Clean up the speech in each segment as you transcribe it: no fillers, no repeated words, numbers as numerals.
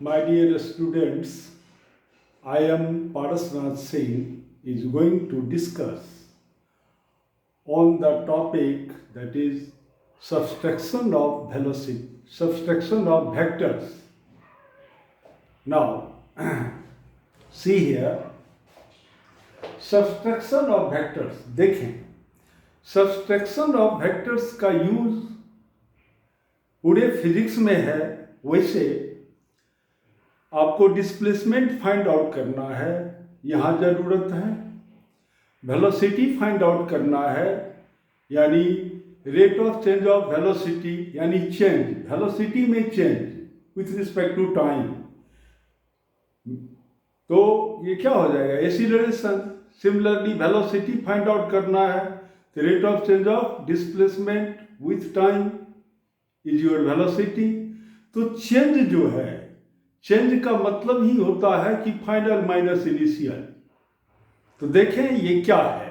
My dear students, I am Parasnath Singh is going to discuss on the topic that is subtraction of velocity, subtraction of vectors. Now, see here, subtraction of vectors. देखें, subtraction of vectors का use पूरे physics में है। वैसे आपको displacement find out करना है, यहाँ जरूरत है। वेलोसिटी फाइंड आउट करना है, यानी rate of change of velocity, यानी चेंज, वेलोसिटी में change with respect to time. तो ये क्या हो जाएगा, acceleration. Similarly velocity find out करना है, तो rate of change of displacement with time is your velocity. तो चेंज जो है, चेंज का मतलब ही होता है कि फाइनल माइनस इनिशियल। तो देखें ये क्या है।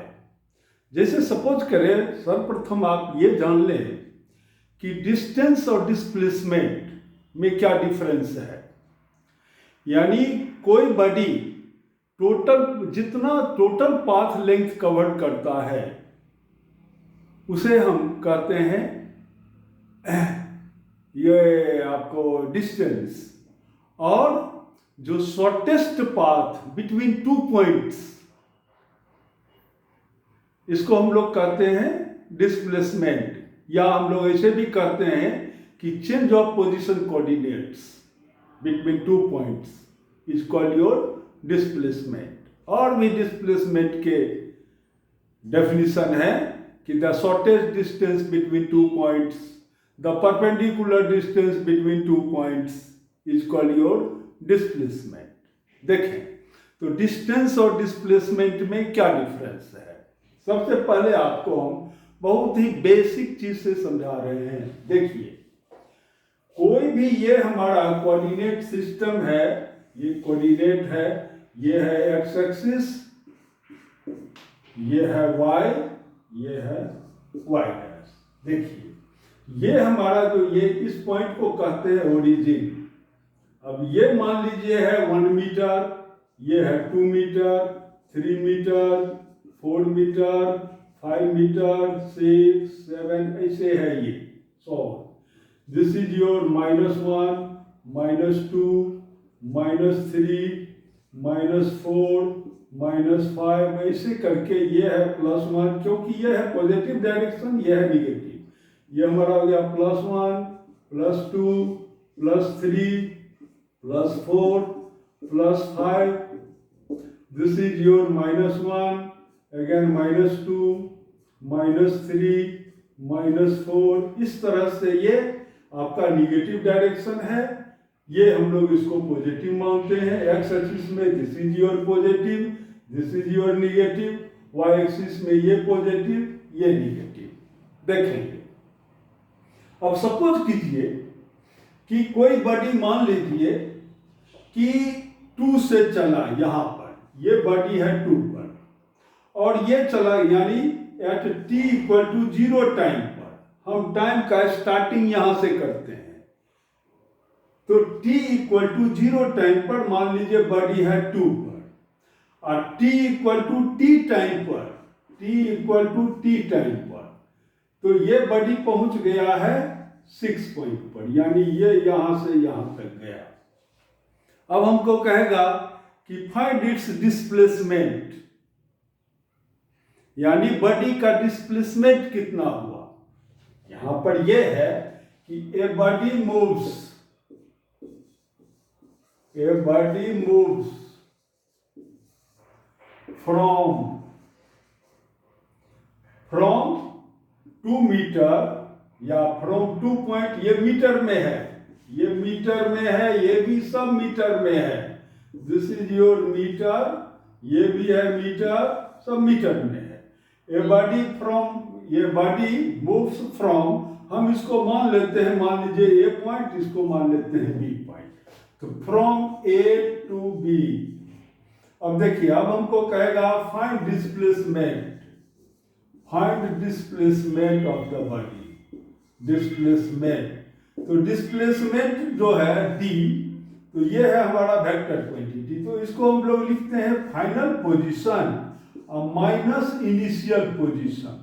जैसे सपोज करें, सर्वप्रथम आप ये जान लें कि डिस्टेंस और डिस्प्लेसमेंट में क्या डिफरेंस है। यानी कोई बॉडी जितना टोटल पाथ लेंथ कवर करता है उसे हम कहते हैं ये आपको डिस्टेंस, और जो shortest path between two points, इसको हम लोग कहते हैं डिस्प्लेसमेंट, या हम लोग ऐसे भी कहते हैं कि change of position coordinates between two points is called your displacement. और भी डिस्प्लेसमेंट के डेफिनेशन है कि the shortest distance between two points, the perpendicular distance between two points is called your displacement. देखें तो डिस्टेंस और डिस्प्लेसमेंट में क्या डिफरेंस है। सबसे पहले आपको हम बहुत ही बेसिक चीज से समझा रहे हैं। देखिए, कोई भी ये हमारा कोऑर्डिनेट सिस्टम है, ये कोऑर्डिनेट है, ये है एक्स एक्सिस, ये है वाई, ये है वाई डैश। देखिए ये हमारा जो ये इस पॉइंट को कहते हैं ओरिजिन। अब ये मान लीजिए है 1 मीटर, ये है 2 मीटर, 3 मीटर, 4 मीटर, 5 मीटर, 6, 7, ऐसे है ये। सो दिस इज योर -1, -2, -3, -4, -5, ऐसे करके ये है +1, क्योंकि ये है पॉजिटिव डायरेक्शन, ये है निगेटिव। ये हमारा हो गया +1, +2, +3, +4, +5, this is your -1, again -2, -3, -4। इस तरह से ये आपका निगेटिव डायरेक्शन है। ये हम लोग इसको पॉजिटिव मानते हैं। एक्स एक्सिस में this is your positive, this is your negative, Y axis में ये पॉजिटिव, ये निगेटिव। देखेंगे। अब सपोज कीजिए कि कोई बॉडी मान लीजिए कि 2 से चला, यहां पर ये बॉडी है 2 पर, और ये चला, यानी एट t=0 टाइम पर। हम टाइम का स्टार्टिंग यहां से करते हैं। तो t=0 टाइम पर मान लीजिए बॉडी है 2 पर, और t=t टाइम पर, t=t टाइम पर, तो ये बॉडी पहुंच गया है 6 पॉइंट पर, यानी ये यहां से यहां तक गया। अब हमको कहेगा कि फाइंड इट्स डिस्प्लेसमेंट, यानी बॉडी का डिस्प्लेसमेंट कितना हुआ। यहां पर यह है कि a body moves from 2 metre, या फ्रॉम 2 पॉइंट, ये मीटर में है, ये मीटर में है, ये भी सब मीटर में है। दिस इज योर मीटर, ये भी है मीटर, सब मीटर में है। ये बॉडी मूव्स फ्रॉम, हम इसको मान लेते हैं, मान लीजिए ए पॉइंट, इसको मान लेते हैं बी पॉइंट। तो फ्रॉम ए टू बी। अब देखिए, अब हमको कहेगा find displacement of the body. Displacement, तो डिस्प्लेसमेंट जो है d, तो ये है हमारा वेक्टर क्वांटिटी। तो इसको हम लोग लिखते हैं final position minus initial position,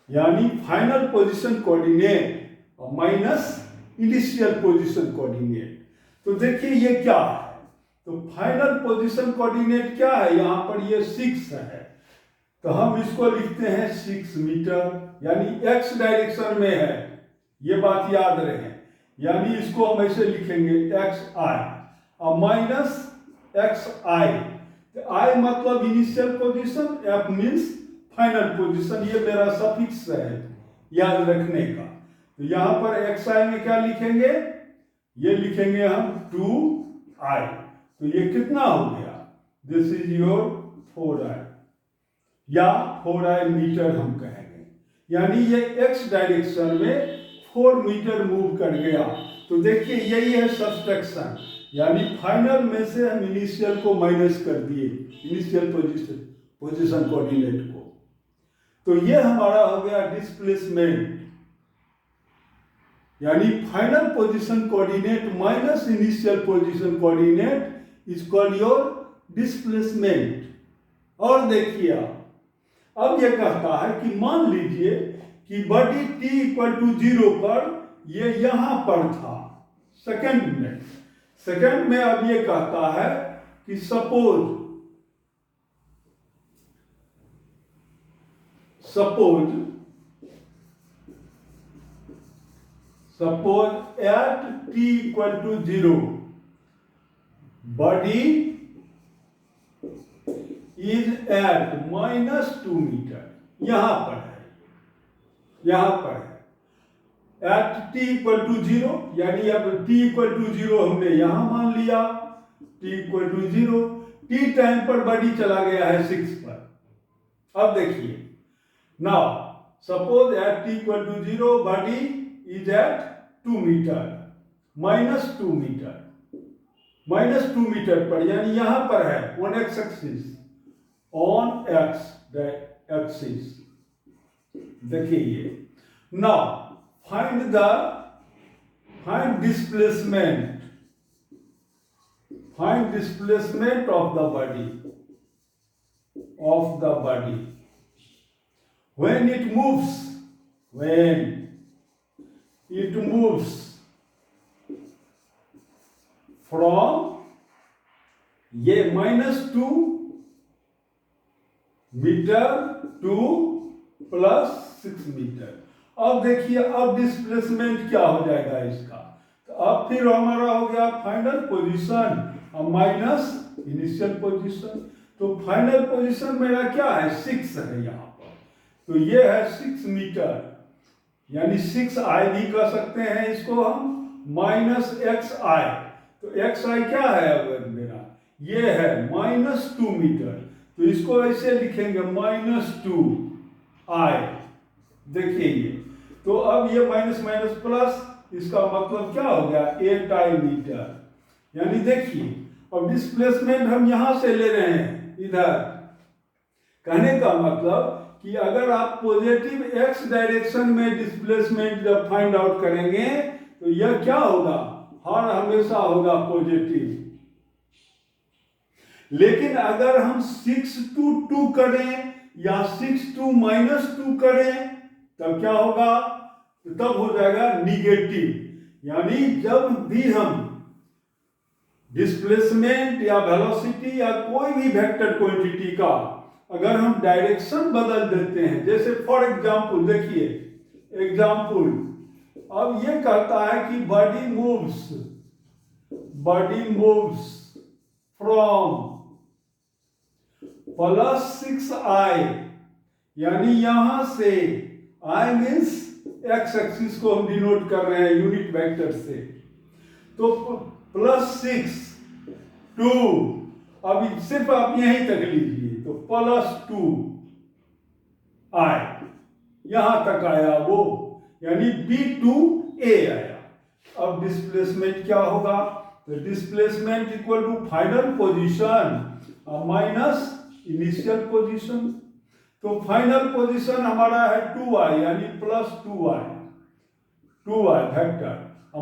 यानी फाइनल पोजीशन कोऑर्डिनेट और माइनस इनिशियल पोजीशन कोऑर्डिनेट। तो देखिए ये क्या है, तो फाइनल पोजीशन कोऑर्डिनेट क्या है, यहां पर ये 6 है, तो हम इसको लिखते हैं 6 मीटर, यानी एक्स डायरेक्शन में है, ये बात याद रहे, यानी इसको हम ऐसे लिखेंगे एक्स आई और माइनस एक्स आई। तो आई मतलब initial position, F means final position, ये मेरा सफिक्स है याद रखने का। तो यहां पर एक्स आई में क्या लिखेंगे, ये लिखेंगे हम 2i। तो ये कितना हो गया, दिस इज योर 4i या 4i मीटर हम कहेंगे, यानी ये एक्स डायरेक्शन में 4 मीटर मूव कर गया। तो देखिए यही है सब्सट्रैक्शन, यानी फाइनल में से हम इनिशियल को माइनस कर दिए, इनिशियल पोजीशन कोऑर्डिनेट को। तो ये हमारा हो गया डिस्प्लेसमेंट, यानी final position coordinate minus initial position coordinate is called your displacement. और देखिए अब ये कहता है कि मान लीजिए कि बॉडी t = 0 पर ये यहां पर था, सेकंड में अब ये कहता है कि suppose at t = 0 body is at -2 metre, यहां पर है at t = 0, यानी अब t = 0 हमने यहां मान लिया, t = 0, t टाइम पर बॉडी चला गया है 6 पर। अब देखिए now suppose at t = 0 body is at 2 metre, -2 metre पर, यानी यहां पर है on x एक्सिस। देखिए ये now find displacement of the body when it moves from ये -2 मीटर टू +6 मीटर। अब देखिए अब डिस्प्लेसमेंट क्या हो जाएगा इसका, तो अब फिर हमारा हो गया फाइनल पोजीशन और माइनस इनिशियल पोजीशन। तो फाइनल पोजीशन मेरा क्या है, 6 है यहाँ पर, तो ये है 6 मीटर, यानी 6i भी कह सकते हैं इसको हम, -xi। तो xi क्या है अब मेरा, ये है -2 मीटर, तो इसको ऐसे लिखेंगे -2i। देखिए ये, तो अब ये माइनस प्लस, इसका मतलब क्या हो गया 8i मीटर। यानी देखिए अब डिस्प्लेसमेंट हम यहां से ले रहे हैं इधर, कहने का मतलब कि अगर आप पॉजिटिव x डायरेक्शन में डिस्प्लेसमेंट जब फाइंड आउट करेंगे तो यह क्या होगा, हर हमेशा होगा पॉजिटिव। लेकिन अगर हम 6 to 2 करें या 6 to -2 करें तब क्या होगा, तब हो जाएगा निगेटिव। यानी जब भी हम डिस्प्लेसमेंट या वेलोसिटी या कोई भी वेक्टर क्वांटिटी का अगर हम डायरेक्शन बदल देते हैं, जैसे फॉर एग्जांपल देखिए एग्जांपल, अब ये कहता है कि बॉडी मूव्स फ्रॉम +6i, यानी यहां से i मीन्स x एक्सिस को हम डिनोट कर रहे हैं यूनिट वेक्टर से, तो +6 2, अब सिर्फ आप यहीं तक लीजिए, तो +2i यहां तक आया वो, यानी B2a आया। अब डिस्प्लेसमेंट क्या होगा, तो displacement equal to final position minus initial position. तो फाइनल पोजीशन हमारा है 2i, यानी +2i vector,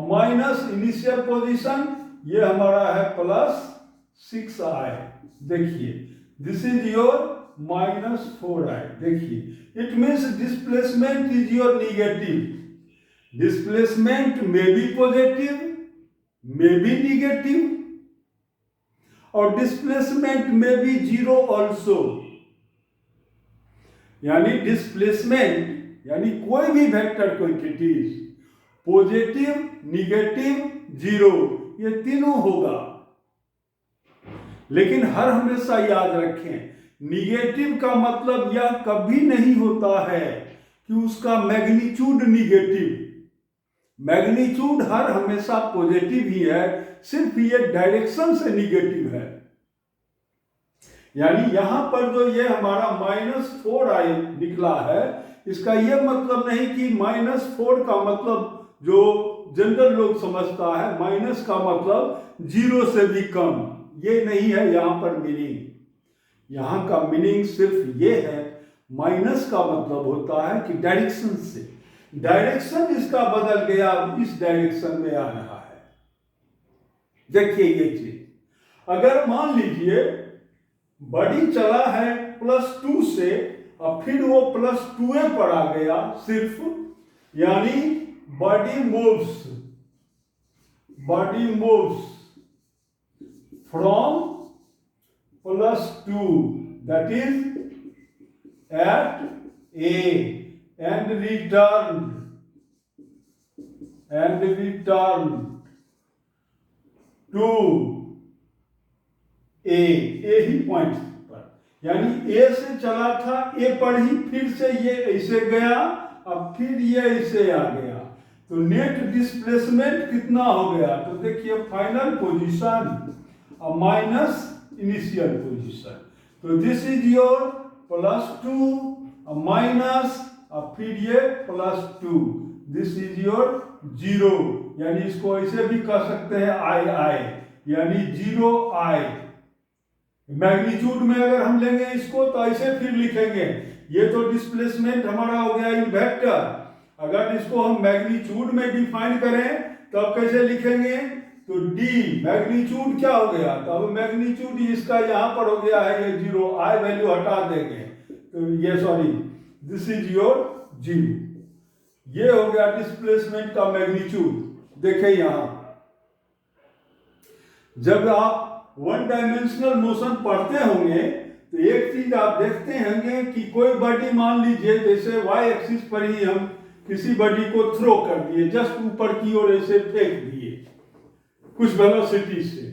minus initial position ये हमारा है +6i। देखिए दिस इज योर -4i। देखिए it means displacement is your negative. Displacement may be positive, may be negative, और displacement may B zero also. यानी डिस्प्लेसमेंट यानी कोई भी vector quantities positive, negative, zero, ये तीनों होगा। लेकिन हर हमेशा याद रखें, निगेटिव का मतलब यह कभी नहीं होता है कि उसका मैग्नीट्यूड निगेटिव। मैग्नीट्यूड हर हमेशा पॉजिटिव ही है, सिर्फ ये डायरेक्शन से निगेटिव है। यानी यहां पर जो ये हमारा -4i निकला है, इसका ये मतलब नहीं कि -4 का मतलब जो जनरल लोग समझता है माइनस का मतलब 0 से भी कम, ये नहीं है यहां पर मीनिंग। यहां का मीनिंग सिर्फ ये है, माइनस का मतलब होता है कि डायरेक्शन से, डायरेक्शन इसका बदल गया, इस डायरेक्शन में आ रहा है। देखिए ये चीज, अगर मान लीजिए बॉडी चला है +2 से और फिर वो +2a पर आ गया सिर्फ, यानी body moves from +2 that is at a and returned to a ही पॉइंट पर। यानी a से चला था, a पर ही फिर से ये ऐसे गया, अब फिर ये ऐसे आ गया, तो नेट डिस्प्लेसमेंट कितना हो गया? तो देखिए final position minus initial position, तो दिस इज योर +2 माइनस, अब फिर ये +2, दिस इज योर 0। यानी इसको ऐसे भी कह सकते हैं i, यानी 0i। मैग्नीट्यूड में अगर हम लेंगे इसको तो ऐसे फिर लिखेंगे, ये तो डिस्प्लेसमेंट हमारा हो गया इन वेक्टर। अगर इसको हम मैग्नीट्यूड में डिफाइन करें तो अब कैसे लिखेंगे? तो d मैग्नीट्यूड क्या हो गया? तो अब मैग्नीट्यूड इसका यहां पर हो गया है ये 0, i वैल्यू हटा देंगे तो ये सॉरी दिस इज योर 0। ये हो गया डिस्प्लेसमेंट का मैग्नीट्यूड। देखिए यहां जब आप वन डायमेंशनल मोशन पढ़ते होंगे तो एक चीज आप देखते होंगे कि कोई बॉडी मान लीजिए जैसे y एक्सिस पर ही हम किसी बॉडी को थ्रो कर दिए, जस्ट ऊपर की ओर ऐसे फेंक दिए कुछ वेलोसिटी से,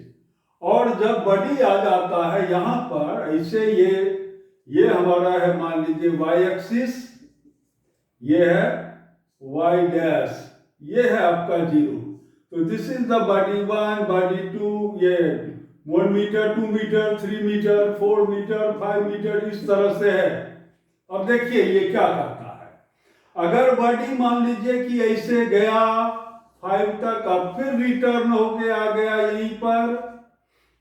और जब बॉडी आ जाता है यहां पर ऐसे, ये हमारा है मान लीजिए y एक्सिस, ये है y डैश, ये है आपका 0। तो this is the body 1, body 2, ये 1 metre, 2 metre, 3 metre, 4 metre, 5 metre, इस तरह से है। अब देखिए ये क्या करता है, अगर बॉडी मान लीजिए कि ऐसे गया 5 तक, अब फिर रिटर्न होके आ गया यहीं पर,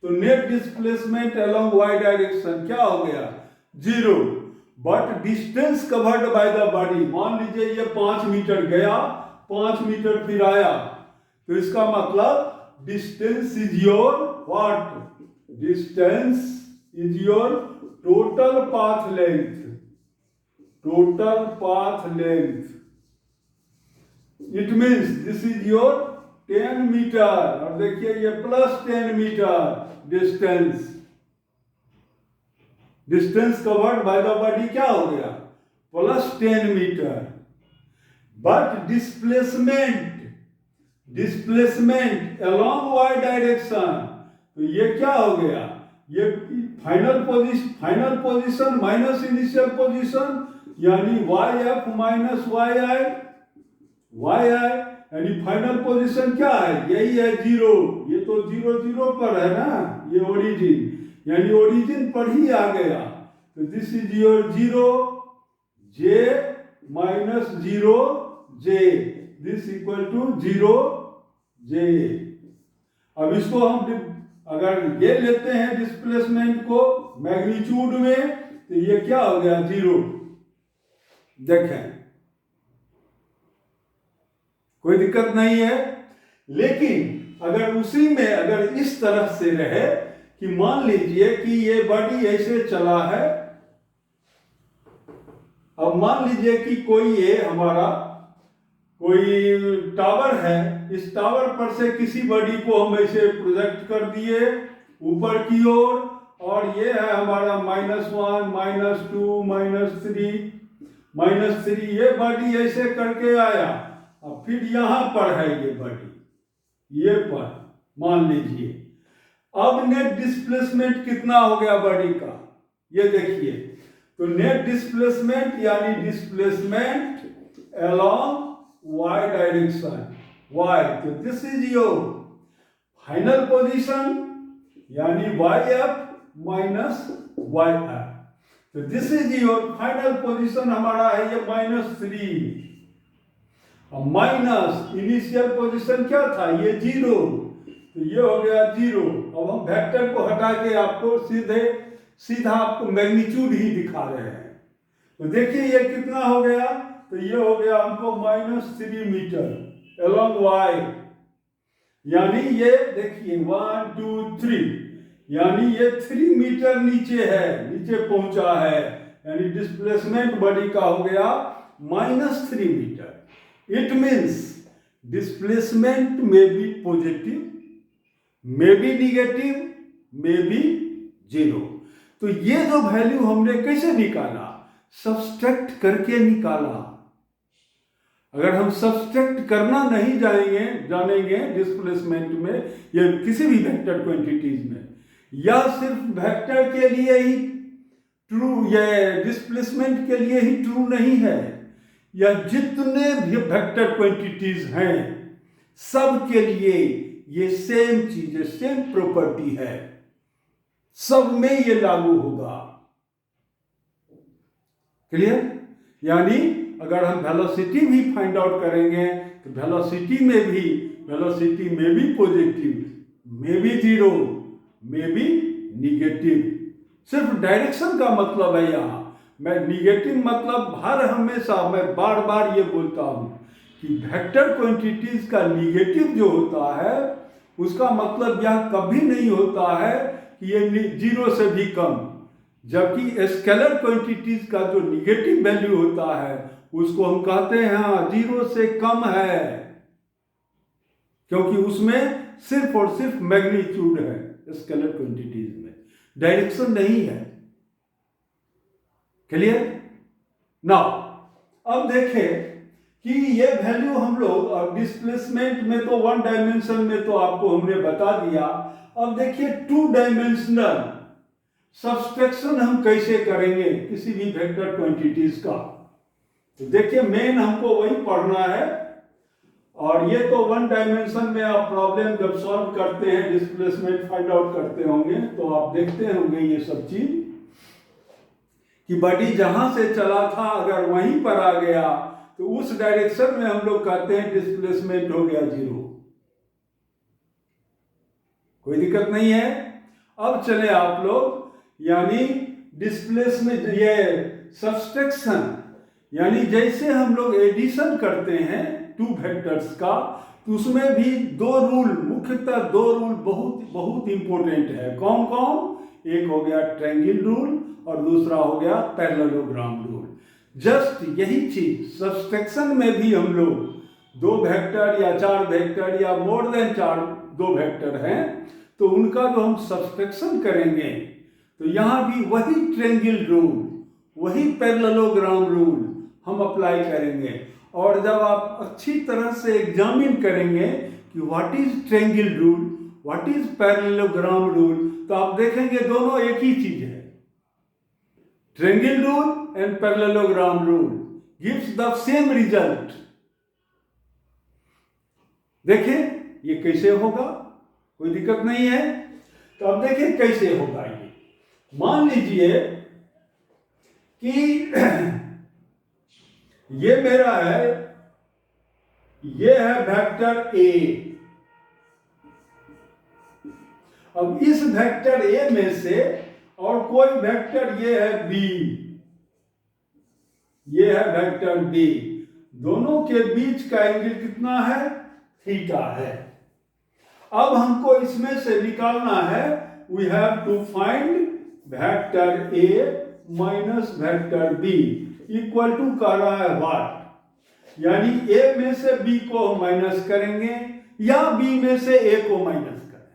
तो net displacement along y direction क्या हो गया? 0। But distance covered by the body, मान लीजिए ये 5 मीटर गया, 5 मीटर फिर आया, तो इसका मतलब distance is your what? Distance is your total path length, total path length. It means this is your 10 metre, और देखिए ये +10 metre distance, distance covered by the body क्या हो गया? +10 metre. But displacement along y direction, तो ये क्या हो गया? ये final position minus initial position, यानी yf माइनस yi, यानी फाइनल पोजीशन क्या है? यही है 0। ये तो 0 0 पर है ना, ये ओरिजिन, यानी ओरिजिन पर ही आ गया, तो this is your 0 j minus 0 j, this equal to 0 j। अब इसको हम अगर ये लेते हैं डिस्प्लेसमेंट को मैग्नीट्यूड में, तो ये क्या हो गया? 0। देखें कोई दिक्कत नहीं है, लेकिन अगर उसी में अगर इस तरह से रहे कि मान लीजिए कि ये बॉडी ऐसे चला है, अब मान लीजिए कि कोई ये हमारा कोई टावर है, इस टावर पर से किसी बॉडी को हम ऐसे प्रोजेक्ट कर दिए ऊपर की ओर, और ये है हमारा -1 -2 -3 ये बॉडी ऐसे करके आया। अब फिर यहां पर है ये बॉडी, ये पर मान लीजिए, अब नेट डिस्प्लेसमेंट कितना हो गया बॉडी का, ये देखिए। तो नेट डिस्प्लेसमेंट यानी displacement along y direction, y, तो this is your final position यानी yf माइनस yf, तो this is your final position हमारा है ये -3। अब माइनस इनिशियल पोजीशन क्या था, ये 0, तो ये हो गया 0। अब हम वेक्टर को हटा के आपको सीधा आपको मैग्नीट्यूड ही दिखा रहे हैं। तो देखिए ये कितना हो गया, तो ये हो गया हमको -3 मीटर अलोंग y, यानी ये देखिए 1 2 3, यानी ये 3 मीटर नीचे है, नीचे पहुंचा है, यानी डिस्प्लेसमेंट बॉडी का हो गया -3 metre. It means displacement may be positive, may be negative, may be 0। तो ये जो वैल्यू हमने कैसे निकाला, सब्सट्रैक्ट करके निकाला। अगर हम सब्सट्रैक्ट करना नहीं जानेंगे डिस्प्लेसमेंट में या किसी भी वेक्टर क्वांटिटीज में, या सिर्फ वेक्टर के लिए ही ट्रू, ये डिस्प्लेसमेंट के लिए ही ट्रू नहीं है, या जितने भी वेक्टर क्वांटिटीज हैं सब के लिए ये सेम चीज है, सेम प्रॉपर्टी है, सब में ये लागू होगा। क्लियर? यानी अगर हम वेलोसिटी भी फाइंड आउट करेंगे तो वेलोसिटी में भी पॉजिटिव, में भी 0, में भी निगेटिव। सिर्फ डायरेक्शन का मतलब है यहां। मैं निगेटिव मतलब हर हमेशा मैं बार बार ये बोलता हूं कि वेक्टर क्वांटिटीज का निगेटिव जो होता है उसका मतलब यह कभी नहीं होता है कि ये 0 से भी कम, जबकि स्केलर क्वांटिटीज का जो निगेटिव वैल्यू होता है उसको हम कहते हैं 0 से कम है, क्योंकि उसमें सिर्फ और सिर्फ मैग्नीट्यूड है स्केलर क्वांटिटीज में, डायरेक्शन नहीं है। क्लियर? नाउ अब देखें कि ये वैल्यू हम लोग, अब डिस्प्लेसमेंट में तो 1 डायमेंशन में तो आपको हमने बता दिया। अब देखिए 2 डायमेंशनल सब्सट्रैक्शन हम कैसे करेंगे किसी भी वेक्टर क्वांटिटीज का। तो देखिए मेन हमको वही पढ़ना है, और ये तो 1 डायमेंशन में आप प्रॉब्लम जब सॉल्व करते हैं, डिस्प्लेसमेंट फाइंड आउट करते होंगे तो आप देखते होंगे ये सब चीज कि बॉडी जहां से चला था अगर वहीं पर आ गया तो उस डायरेक्शन में हम लोग कहते हैं डिस्प्लेसमेंट हो गया 0। कोई दिक्कत नहीं है। अब चले आप लोग, यानी डिस्प्लेसमेंट, ये सब्सट्रैक्शन, यानी जैसे हम लोग एडिशन करते हैं 2 वेक्टर्स का, तो उसमें भी 2 रूल, मुख्यतः 2 रूल बहुत बहुत इंपॉर्टेंट है। कौन कौन? एक हो गया ट्रायंगल रूल और दूसरा हो गया पैरेललोग्राम रूल। जस्ट यही चीज सब्सट्रैक्शन में भी हम लोग 2 वेक्टर या 4 वेक्टर या मोर देन 2 वेक्टर हैं, तो उनका जो हम सब्सट्रैक्शन करेंगे तो यहां भी वही ट्रायंगल रूल, वही पैरेललोग्राम रूल हम अप्लाई करेंगे। और जब आप अच्छी तरह से एग्जामिन करेंगे कि what is triangle rule, what is parallelogram rule, तो आप देखेंगे दोनों एक ही चीज है। Triangle rule and parallelogram rule gives the same result. देखिए ये कैसे होगा, कोई दिक्कत नहीं है। तो अब देखिए कैसे होगा ये। मान लीजिए कि ये मेरा है, ये है वेक्टर ए। अब इस वेक्टर ए में से और कोई वेक्टर ये है बी, ये है वेक्टर बी, दोनों के बीच का एंगल कितना है? थीटा है। अब हमको इसमें से निकालना है, we have to find vector A minus vector B equal to कह रहा है व्हाट, यानी ए में से बी को माइनस करेंगे या बी में से ए को माइनस करें।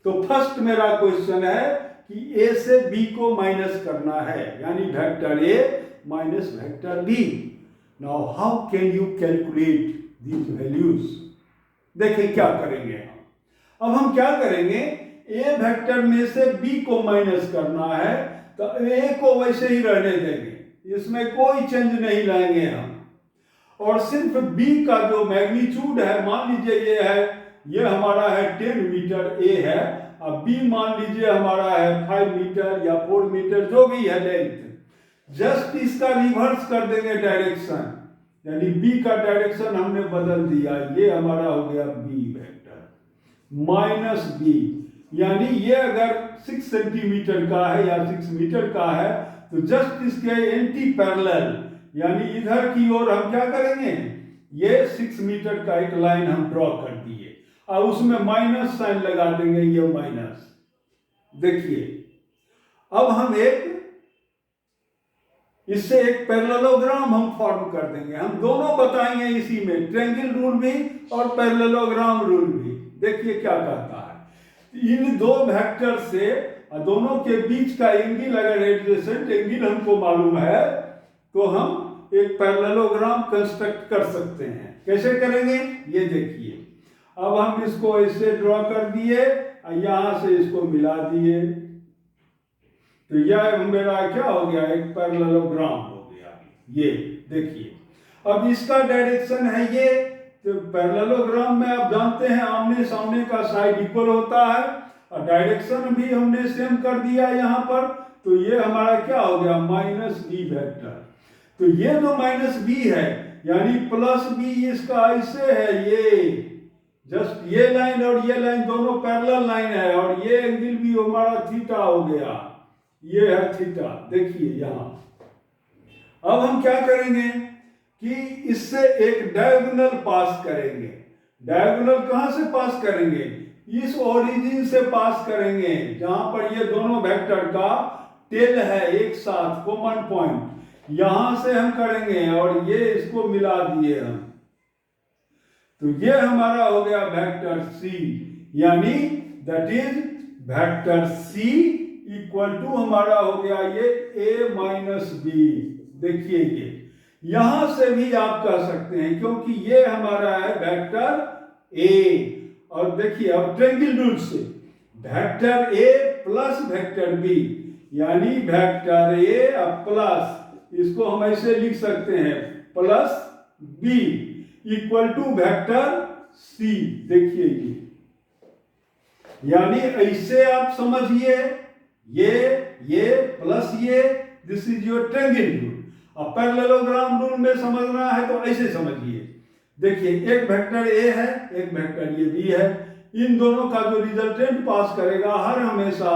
तो फर्स्ट मेरा क्वेश्चन है कि ए से बी को माइनस करना है, यानी vector A minus vector B. Now how can you calculate these values? देखिए क्या करेंगे हम। अब हम क्या करेंगे, ए वेक्टर में से बी को माइनस करना है तो ए को वैसे ही रहने देंगे, इसमें कोई चेंज नहीं लाएंगे हम, और सिर्फ बी का जो मैग्नीट्यूड है, मान लीजिए ये है, ये हमारा है 10 मीटर ए है, अब बी मान लीजिए हमारा है 5 मीटर या 4 मीटर जो भी है लेंथ, जस्ट इसका रिवर्स कर देंगे डायरेक्शन, यानी बी का डायरेक्शन हमने बदल दिया, ये हमारा हो गया बी वेक्टर माइनस बी, यानी ये अगर 6 सेंटीमीटर का है या 6 मीटर का है तो जस्ट इसके एंटी पैरेलल, यानी इधर की ओर हम क्या करेंगे, ये 6 मीटर का एक लाइन हम ड्रॉ कर दिए और उसमें माइनस साइन लगा देंगे, ये माइनस। देखिए अब हम इससे एक पैरेललोग्राम हम फॉर्म कर देंगे, हम दोनों बताएंगे इसी में, ट्रायंगल रूल भी और पैरेललोग्राम रूल भी। देखिए क्या कहता है, इन दो वेक्टर से दोनों के बीच का एंगल, अगर एडजेसेंट एंगल हमको मालूम है तो हम एक पैरेललोग्राम कंस्ट्रक्ट कर सकते हैं। कैसे करेंगे ये देखिए, अब हम इसको ऐसे ड्रॉ कर दिए, यहां से इसको मिला दिए, तो यह मेरा क्या हो गया, एक पैरेललोग्राम हो गया। ये देखिए अब इसका डायरेक्शन है ये, तो पैरेललोग्राम में आप जानते हैं आमने सामने का साइड इक्वल होता है, और डायरेक्शन भी हमने सेम कर दिया यहाँ पर, तो ये हमारा क्या हो गया, माइनस बी वेक्टर। तो ये जो माइनस बी है यानी प्लस बी इसका ऐसे है, ये जस्ट ये लाइन और ये लाइन दोनों पैरेलल लाइन है, और ये एंगल भी हमारा थीटा हो गया, ये है थीटा। देखिए यहां अब हम क्या करेंगे कि इससे एक डायगोनल पास करेंगे। डायगोनल कहां से पास करेंगे, इस ओरिजिन से पास करेंगे जहां पर ये दोनों वेक्टर का टेल है एक साथ, कॉमन पॉइंट, यहां से हम करेंगे और ये इसको मिला दिए हम, तो ये हमारा हो गया वेक्टर सी, यानी that is vector C equal to हमारा हो गया ये ए माइनस बी। देखिए ये यहां से भी आप कह सकते हैं क्योंकि ये हमारा है वेक्टर ए, और देखिए अब ट्रायंगल रूल से vector A plus vector B, यानी वेक्टर ए प्लस, इसको हम ऐसे लिख सकते हैं plus B equal to vector C. देखिए यानी ऐसे आप समझिए, ये प्लस ये, this is your triangle rule. अब पैरेललोग्राम रूल में समझना है तो ऐसे समझिए, देखिए एक वेक्टर ए है, एक वेक्टर ये बी है, इन दोनों का जो रिजल्टेंट पास करेगा हर हमेशा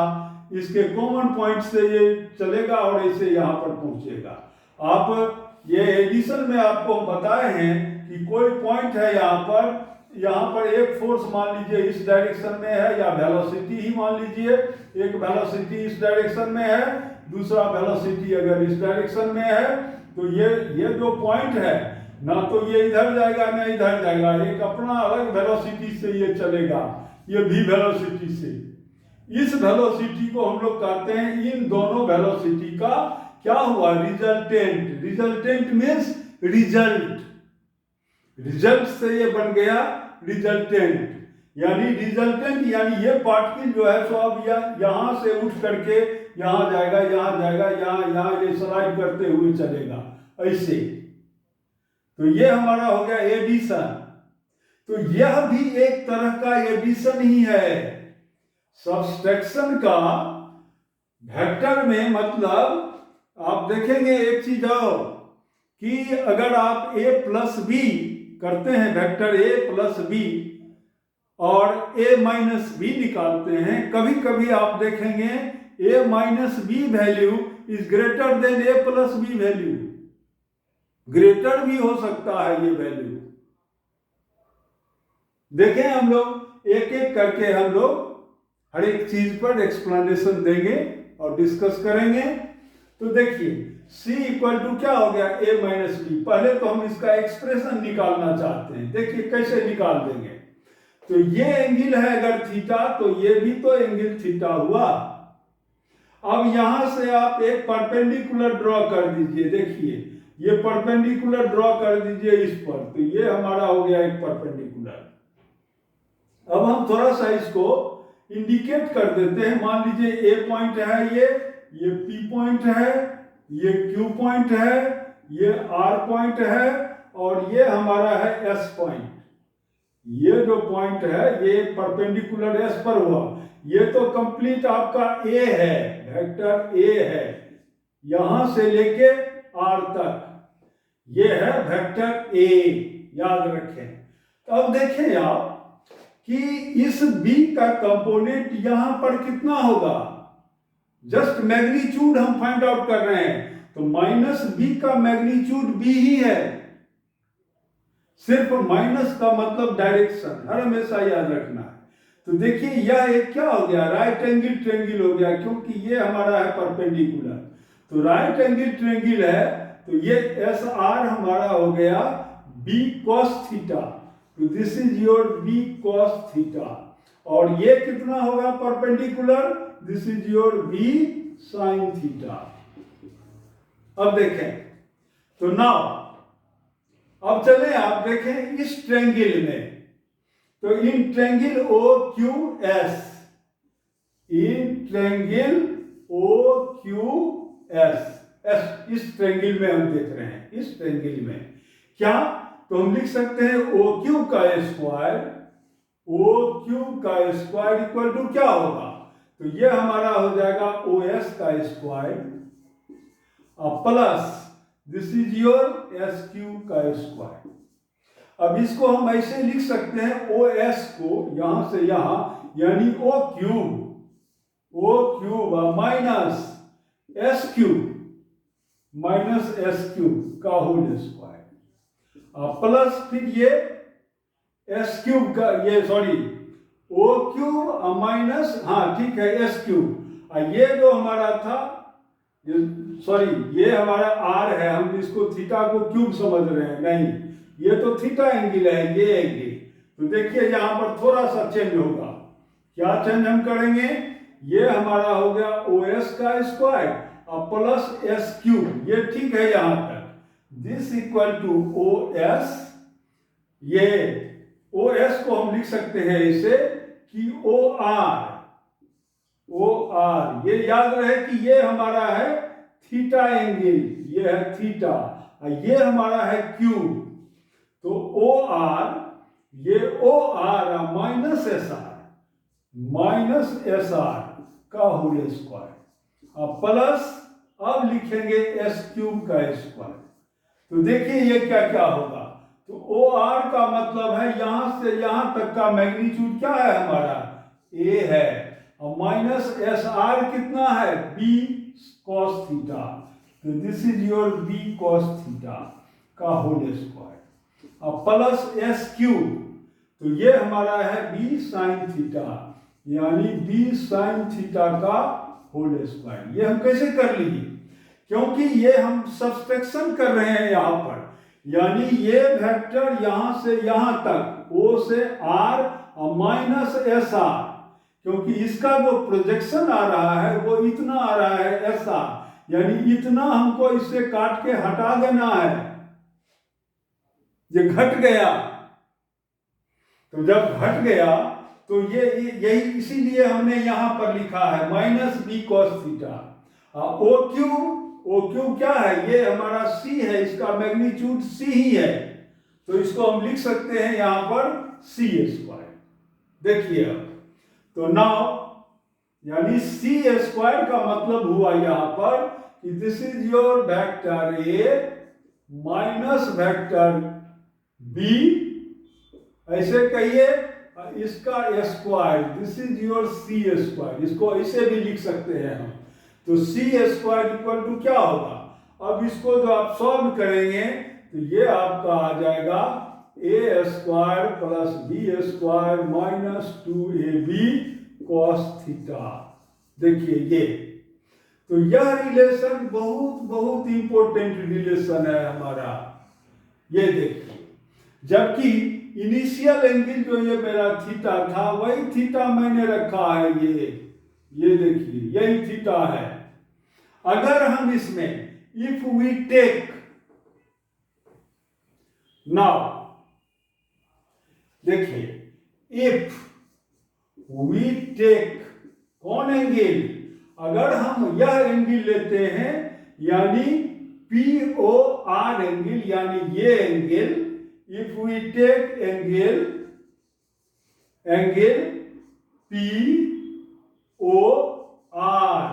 इसके कॉमन पॉइंट से ये चलेगा और ऐसे यहाँ पर पहुंचेगा। आप ये एडिशन में आपको बताए हैं कि कोई पॉइंट है यहाँ पर एक फोर्स मान लीजिए इस डायरेक्शन में है, या वेलोसिटी ही मान लीजिए, एक वेलोसिटी इस डायरेक्शन में है, दूसरा वेलोसिटी अगर इस डायरेक्शन में है, तो ये जो पॉइंट है ना तो ये इधर जाएगा ना इधर जाएगा, एक अपना अलग वेलोसिटी से ये चलेगा, ये भी वेलोसिटी से। इस वेलोसिटी को हम लोग कहते हैं, इन दोनों वेलोसिटी का क्या हुआ, resultant. Resultant means result, result से ये बन गया रिजल्टेंट, यानी रिजल्टेंट यानी ये पार्टिकल जो है सो अब यहां से उठ करके यहां जाएगा, यहां जाएगा, यहां ये स्लाइड करते हुए चलेगा ऐसे। तो ये हमारा हो गया एडिशन। तो यह भी एक तरह का एडिशन ही है। सब्सट्रैक्शन का वेक्टर में मतलब आप देखेंगे एक चीज और कि अगर आप a प्लस बी करते हैं, वेक्टर a प्लस बी और a माइनस बी निकालते हैं, कभी कभी आप देखेंगे a minus B value is greater than a plus B value, greater भी हो सकता है ये वैल्यू। देखें हम लोग एक एक करके हम लोग हर एक चीज पर एक्सप्लेनेशन देंगे और डिस्कस करेंगे। तो देखिए c इक्वल टू क्या हो गया, a माइनस बी। पहले तो हम इसका एक्सप्रेशन निकालना चाहते हैं, देखिए कैसे निकाल देंगे। तो ये एंगल है अगर थीटा, तो ये भी तो एंगल थीटा हुआ। अब यहां से आप एक परपेंडिकुलर ड्रॉ कर दीजिए, देखिए ये परपेंडिकुलर ड्रॉ कर दीजिए इस पर, तो ये हमारा हो गया एक परपेंडिकुलर। अब हम थोड़ा सा इसको इंडिकेट कर देते हैं। मान लीजिए ए पॉइंट है, ये पी पॉइंट है, ये क्यू पॉइंट है, ये आर पॉइंट है और ये हमारा है एस पॉइंट। ये जो पॉइंट है ये परपेंडिकुलर एस पर हुआ। ये तो कंप्लीट आपका ए है, वेक्टर ए है, यहां से लेके आर तक ये है वेक्टर ए, याद रखें। तो अब देखें आप कि इस b का कंपोनेंट यहां पर कितना होगा, जस्ट मैग्नीट्यूड हम फाइंड आउट कर रहे हैं, तो माइनस b का मैग्नीट्यूड b ही है। सिर्फ माइनस का मतलब डायरेक्शन, हर हमेशा याद रखना है। तो देखिए यह एक क्या हो गया, राइट एंगल ट्रायंगल हो गया, क्योंकि ये हमारा है परपेंडिकुलर। तो राइट एंगल ट्रायंगल है, तो ये एस आर हमारा हो गया b cos थीटा। तो this is your b cos theta. और ये कितना होगा perpendicular, this is your b sin theta. अब देखें तो नाउ अब चले आप देखें इस ट्रायंगल में, तो in triangle O Q S, in triangle O Q S, इस ट्रायंगल में हम देख रहे हैं, इस ट्रायंगल में क्या, तो हम लिख सकते हैं ओ क्यू का स्क्वायर, ओ क्यू का स्क्वायर इक्वल टू क्या होगा, तो ये हमारा हो जाएगा ओ एस का square plus this is your S Q का स्क्वायर। अब इसको हम ऐसे लिख सकते हैं ओ एस को यहां से यहां, यानी ओ क्यूब माइनस एस क्यूब का होल स्क्वायर प्लस फिर ये एस क्यूब का, ये सॉरी ओ क्यूब माइनस, हाँ ठीक है एस क्यूब। ये जो हमारा था, सॉरी ये हमारा आर है, हम इसको थीटा को क्यूब समझ रहे हैं, नहीं ये तो थीटा एंगल है, ये एंगल। तो देखिए यहां पर थोड़ा सा चेंज होगा, क्या चेंज हम करेंगे, ये हमारा हो गया ओ एस का स्क्वायर प्लस एस क्यूब, ये ठीक है यहां तक, this equal to O S. ये ओ एस को हम लिख सकते हैं इसे कि ओ आर, ये याद रहे कि ये हमारा है थीटा एंगल, ये है थीटा, ये हमारा है क्यूब। तो ओ आर, ये O R minus S R का होल स्क्वायर प्लस अब लिखेंगे एस क्यूब का स्क्वायर। तो देखिए ये क्या क्या होगा, तो ओ आर का मतलब है यहां से यहां तक का मैग्नीट्यूड क्या है हमारा, ए है, और माइनस एस आर कितना है, बी cos थीटा। तो this is your B cos theta का whole square plus S cube, तो ये हमारा है बी sin थीटा, यानी बी sin थीटा का होल स्क्वायर। ये हम कैसे कर लिए, क्योंकि ये हम सब्सट्रैक्शन कर रहे हैं यहां पर, यानी ये वेक्टर यहां से यहां तक ओ से आर और माइनस एस आर, क्योंकि इसका जो प्रोजेक्शन आ रहा है वो इतना आ रहा है एस आर, यानी इतना हमको इससे काट के हटा देना है, ये घट गया। तो जब घट गया तो ये यही इसीलिए हमने यहां पर लिखा है minus B cos theta. O Q क्या है, ये हमारा सी है, इसका मैग्नीट्यूड सी ही है, तो इसको हम लिख सकते हैं यहां पर सी स्क्वायर। देखिए अब तो नाउ यानी सी स्क्वायर का मतलब हुआ यहां पर कि this is your vector A minus vector B, ऐसे कहिए, इसका square, this is your C square, इसको ऐसे भी लिख सकते हैं हम। तो सी स्क्वायर इक्वल टू क्या होगा, अब इसको जो आप सॉल्व करेंगे तो ये आपका आ जाएगा A square plus B square minus 2ab cos theta. देखिए ये, तो यह रिलेशन बहुत बहुत इंपॉर्टेंट रिलेशन है हमारा। ये देखिए, जबकि इनिशियल एंगल जो ये मेरा थीटा था वही थीटा मैंने रखा है, ये देखिए यही थीटा है। अगर हम इसमें इफ वी टेक नाउ, देखिए इफ वी टेक कौन एंगल, अगर हम यह एंगल लेते हैं यानी पी ओ आर एंगल, यानी ये angle, if we take angle P O R,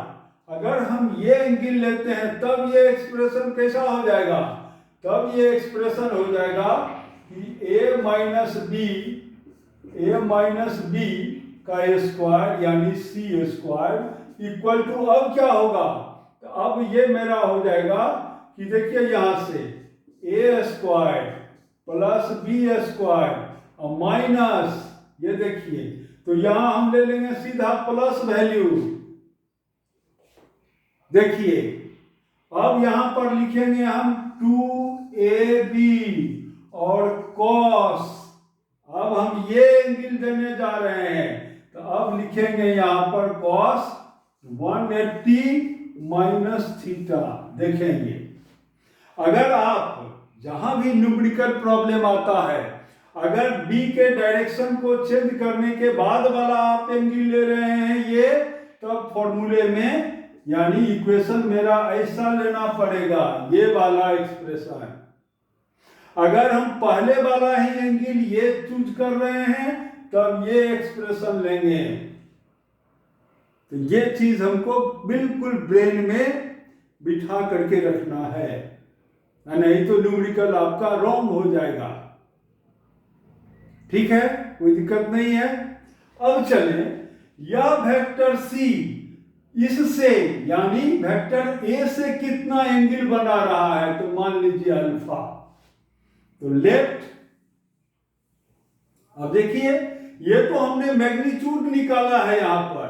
अगर हम ये एंगल लेते हैं तब ये एक्सप्रेशन कैसा हो जाएगा, तब ये एक्सप्रेशन हो जाएगा कि a माइनस बी का स्क्वायर यानी c स्क्वायर इक्वल टू, अब क्या होगा, तो अब ये मेरा हो जाएगा कि देखिए यहां से a square plus B square और माइनस, ये देखिए, तो यहां हम ले लेंगे सीधा प्लस वैल्यू। देखिए अब यहां पर लिखेंगे हम 2ab और cos, अब हम ये एंगल देने जा रहे हैं, तो अब लिखेंगे यहां पर cos 180 माइनस थीटा। देखेंगे अगर आप जहां भी न्यूमेरिकल प्रॉब्लम आता है, अगर b के डायरेक्शन को चेंज करने के बाद वाला आप एंगल ले रहे हैं ये, तब फॉर्मूले में यानी इक्वेशन मेरा ऐसा लेना पड़ेगा, ये वाला एक्सप्रेशन। अगर हम पहले वाला ही एंगल ये चूज कर रहे हैं तब ये एक्सप्रेशन लेंगे। तो ये चीज हमको बिल्कुल ब्रेन में बिठा करके रखना है, नहीं तो न्यूमेरिकल आपका रॉन्ग हो जाएगा। ठीक है, कोई दिक्कत नहीं है। अब चलें, यह वेक्टर सी इससे यानी वेक्टर ए से कितना एंगल बना रहा है, तो मान लीजिए अल्फा, तो लेफ्ट। अब देखिए ये तो हमने मैग्नीट्यूड निकाला है यहां पर,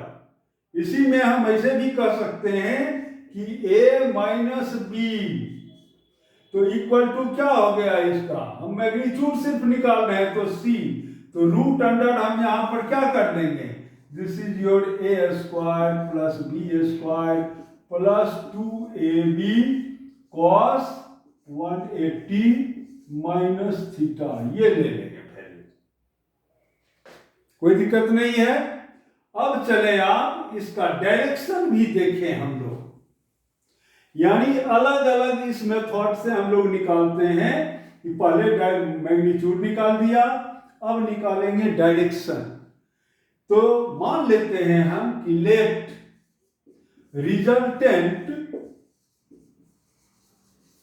इसी में हम ऐसे भी कह सकते हैं कि a माइनस बी तो इक्वल टू क्या हो गया इसका, हम मैग्नीट्यूड सिर्फ निकाल रहे हैं तो c, तो रूट अंडर हम यहां पर क्या कर देंगे, this is your a square plus b square plus 2ab cos 180 minus theta, ये ले लेंगे वैल्यू, कोई दिक्कत नहीं है। अब चले आप इसका डायरेक्शन भी देखें हम लोग, यानी अलग अलग इस मेथड से हम लोग निकालते हैं कि पहले मैग्नीट्यूड निकाल दिया, अब निकालेंगे डायरेक्शन। तो मान लेते हैं हम कि left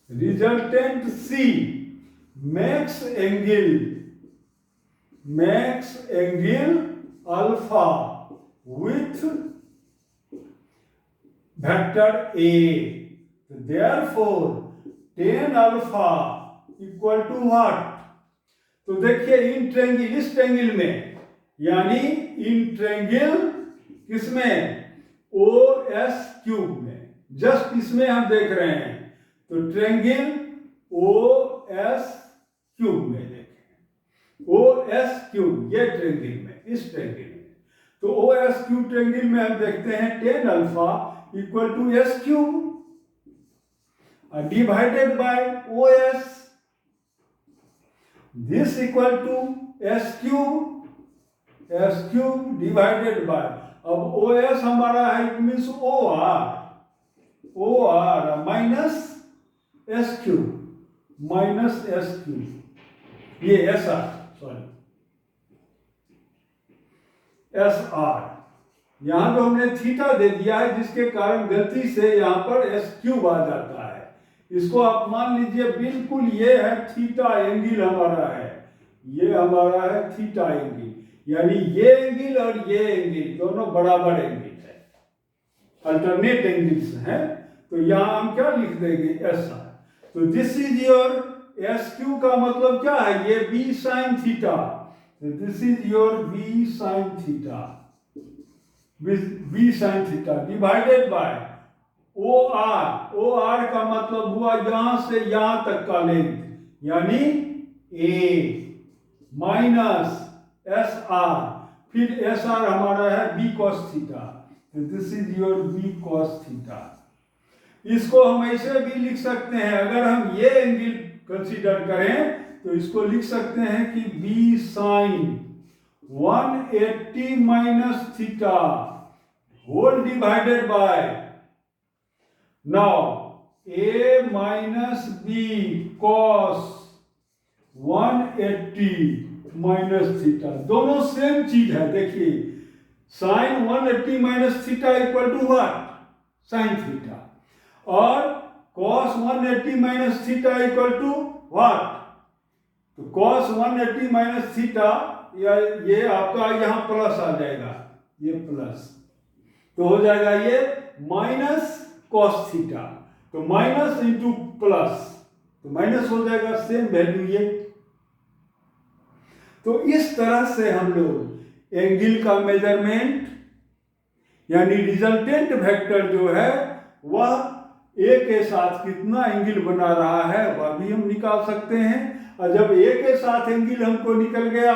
resultant C max angle alpha with vector A, therefore tan alpha equal to what, तो देखिए इन ट्रायंगल, इस ट्रायंगल में यानी इन ट्रायंगल किसमें, ओ एस क्यूब में, जस्ट इसमें हम देख रहे हैं, तो ट्रायंगल ओ एस क्यूब में देखें, ओ एस क्यूब ये ट्रायंगल में, इस ट्रायंगल में, तो ओ एस क्यूब ट्रायंगल में हम देखते हैं tan alpha equal to S cube divided by OS, this equal to S cube divided by, अब OS हमारा है, it means OR minus S cube, ये SR, सॉरी SR, यहां जो हमने थीटा दे दिया है जिसके कारण गलती से यहां पर S क्यूब आ जाता है, इसको आप मान लीजिए बिल्कुल ये है थीटा एंगल हमारा है, ये हमारा है थीटा एंगल, यानी ये एंगल और ये एंगल दोनों बराबर एंगल है, अल्टरनेट एंगल्स हैं, तो यहां हम क्या लिख देंगे ऐसा, तो this is your S Q का मतलब क्या है, ये B sine theta, this is your B sine theta, B sine theta divided by O R. O R का मतलब हुआ यहां से यहां तक का लेंथ, यानी ए माइनस एस आर, फिर एस आर हमारा है B cos theta, this is your B cos theta. इसको हम ऐसे भी लिख सकते हैं, अगर हम ये एंगल कंसीडर करें तो इसको लिख सकते हैं कि B sine 180 minus theta whole divided by now A minus B cos 180 minus theta, दोनों सेम चीज है। देखिए sine 180 minus theta equal to what, sine theta, और cos 180 minus theta equal to what, तो cos 180 माइनस थीटा, ये आपका यहां plus आ जाएगा, ये प्लस, तो हो जाएगा ये माइनस cos थीटा, तो माइनस इंटू प्लस, तो माइनस हो जाएगा, सेम वैल्यू ये। तो इस तरह से हम लोग एंगल का मेजरमेंट यानी रिजल्टेंट वेक्टर जो है वह ए के साथ कितना एंगल बना रहा है वह भी हम निकाल सकते हैं, और जब ए के साथ एंगल हमको निकल गया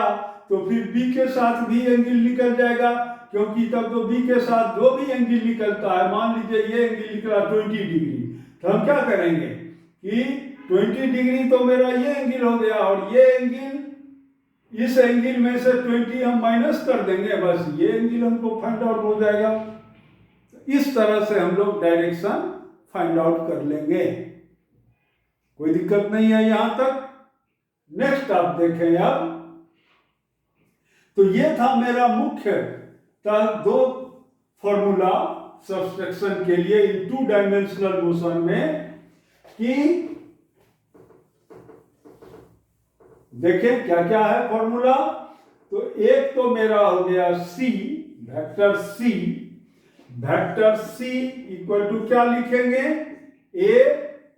तो फिर बी के साथ भी एंगल निकल जाएगा, क्योंकि तब तो बी के साथ जो भी एंगल निकलता है, मान लीजिए ये एंगल निकला 20 डिग्री, तो हम क्या करेंगे कि 20 डिग्री तो मेरा ये एंगल हो गया, और ये एंगल, इस एंगल में से 20 हम माइनस कर देंगे, बस ये एंगल हमको फाइंड आउट हो जाएगा। इस तरह से हम लोग डायरेक्शन फाइंड आउट कर लेंगे, कोई दिक्कत नहीं है यहां तक। नेक्स्ट आप देखें अब, तो ये था मेरा मुख्य दो फॉर्मूला सब्सट्रैक्शन के लिए इन 2 डायमेंशनल मोशन में, कि देखें क्या क्या है फॉर्मूला। तो एक तो मेरा हो गया सी, वेक्टर सी इक्वल टू क्या लिखेंगे, ए,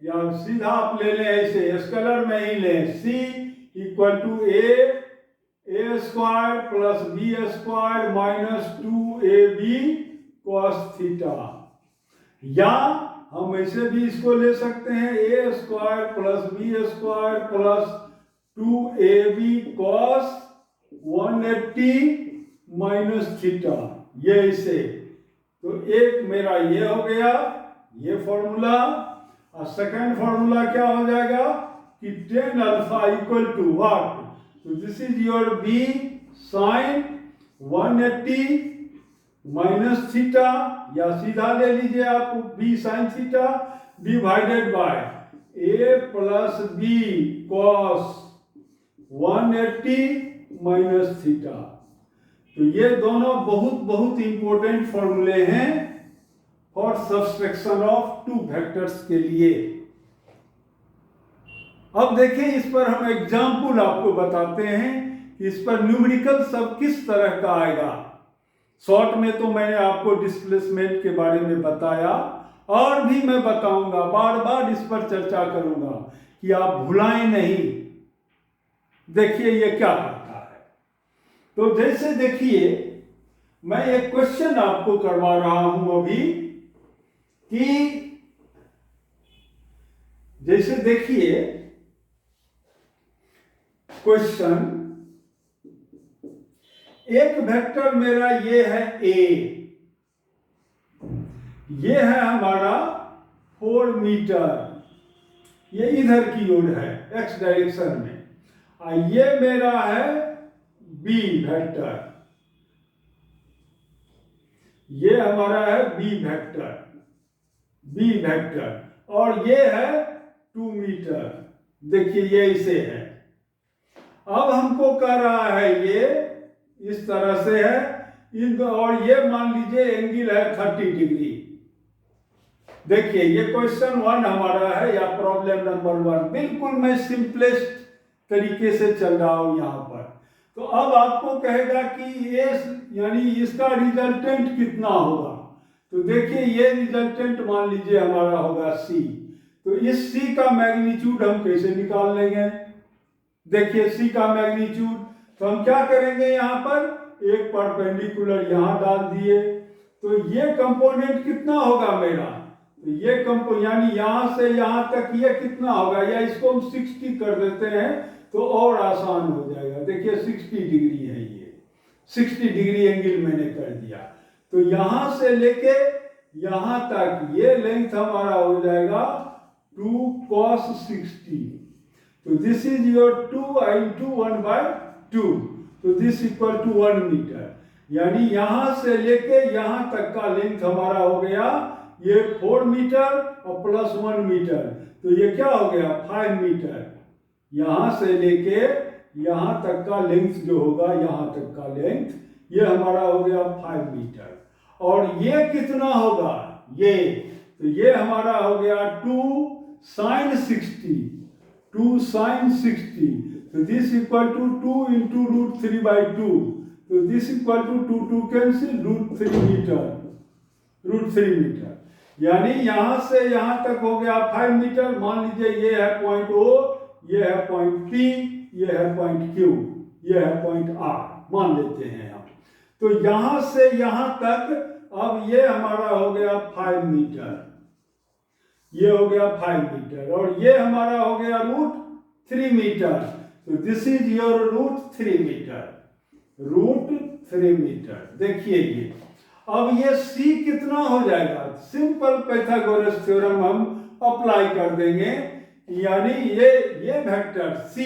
या सीधा आप ले लें ऐसे स्केलर में ही लें, C equal to A square plus B square minus 2ab cos theta, या हम ऐसे भी इसको ले सकते हैं A square plus B square plus 2ab cos 180 minus theta, ये इसे, तो एक मेरा ये हो गया ये फॉर्मूला, और सेकंड फॉर्मूला क्या हो जाएगा कि tan alpha equal to what, तो this is your B sine 180 minus theta, या सीधा ले लीजिए आप B sine theta divided by A plus B cos 180 minus theta. तो ये दोनों बहुत बहुत इंपॉर्टेंट फॉर्मूले हैं फॉर सब्सट्रैक्शन ऑफ 2 वेक्टर्स के लिए। अब देखिए इस पर हम एग्जाम्पल आपको बताते हैं, इस पर न्यूमेरिकल सब किस तरह का आएगा। शॉर्ट में तो मैंने आपको डिस्प्लेसमेंट के बारे में बताया, और भी मैं बताऊंगा, बार बार इस पर चर्चा करूंगा कि आप भुलाएं नहीं। देखिए ये क्या करता है, तो जैसे देखिए मैं एक क्वेश्चन आपको करवा रहा हूं अभी, कि जैसे देखिए क्वेश्चन, एक वेक्टर मेरा ये है ए, ये है हमारा 4 मीटर, ये इधर की ओर है एक्स डायरेक्शन में, और ये मेरा है बी वेक्टर, ये हमारा है बी वेक्टर, और ये है 2 मीटर, देखिए ये इसे है। अब हमको कह रहा है ये इस तरह से है, और ये मान लीजिए एंगल है 30 डिग्री। देखिए ये क्वेश्चन 1 हमारा है, या प्रॉब्लम नंबर 1, बिल्कुल मैं सिंपलेस्ट तरीके से चल रहा हूं यहां पर। तो अब आपको कहेगा कि ये यानी इसका रिजल्टेंट कितना होगा, तो देखिए ये रिजल्टेंट मान लीजिए हमारा होगा सी, तो इस c का मैग्नीट्यूड हम कैसे निकाल लेंगे? देखिए c का मैग्नीट्यूड, तो हम क्या करेंगे, यहाँ पर एक परपेंडिकुलर यहाँ डाल दिए, तो ये कंपोनेंट कितना होगा मेरा, तो ये यानी यहाँ से यहाँ तक ये कितना होगा, या इसको हम 60 कर देते हैं तो और आसान हो जाएगा। देखिए 60 डिग्री है, ये 60 डिग्री एंगल मैंने कर दिया। तो यहाँ से लेके यहाँ तक ये लेंथ हमारा हो जाएगा 2 cos 60। तो दिस इज योर 2 into 1/2, तो दिस इक्वल टू 1 मीटर। यानी यहां से लेके यहां तक का लेंथ हमारा हो गया ये 4 मीटर और प्लस 1 मीटर, तो ये क्या हो गया 5 मीटर। यहां से लेके यहां तक का लेंथ जो होगा, यहां तक का लेंथ ये हमारा हो गया 5 मीटर। और ये कितना होगा, ये तो ये हमारा हो गया 2 sin 60, 2 sin 60, तो दिस इक्वल टू 2 into √3/2, तो this equal to 2 cancel √3 metre, √3 metre. यानी यहां से यहां तक हो गया 5 मीटर। मान लीजिए ये है पॉइंट O, ये है पॉइंट P, ये है पॉइंट Q, ये है पॉइंट R, मान लेते हैं हम। तो यहां से यहां तक अब ये हमारा हो गया 5 मीटर, ये हो गया 5 मीटर, और ये हमारा हो गया √3 मीटर। तो this is your √3 metre, √3 metre. देखिए ये अब ये c कितना हो जाएगा, सिंपल पाइथागोरस थ्योरम हम अप्लाई कर देंगे। यानी ये वेक्टर c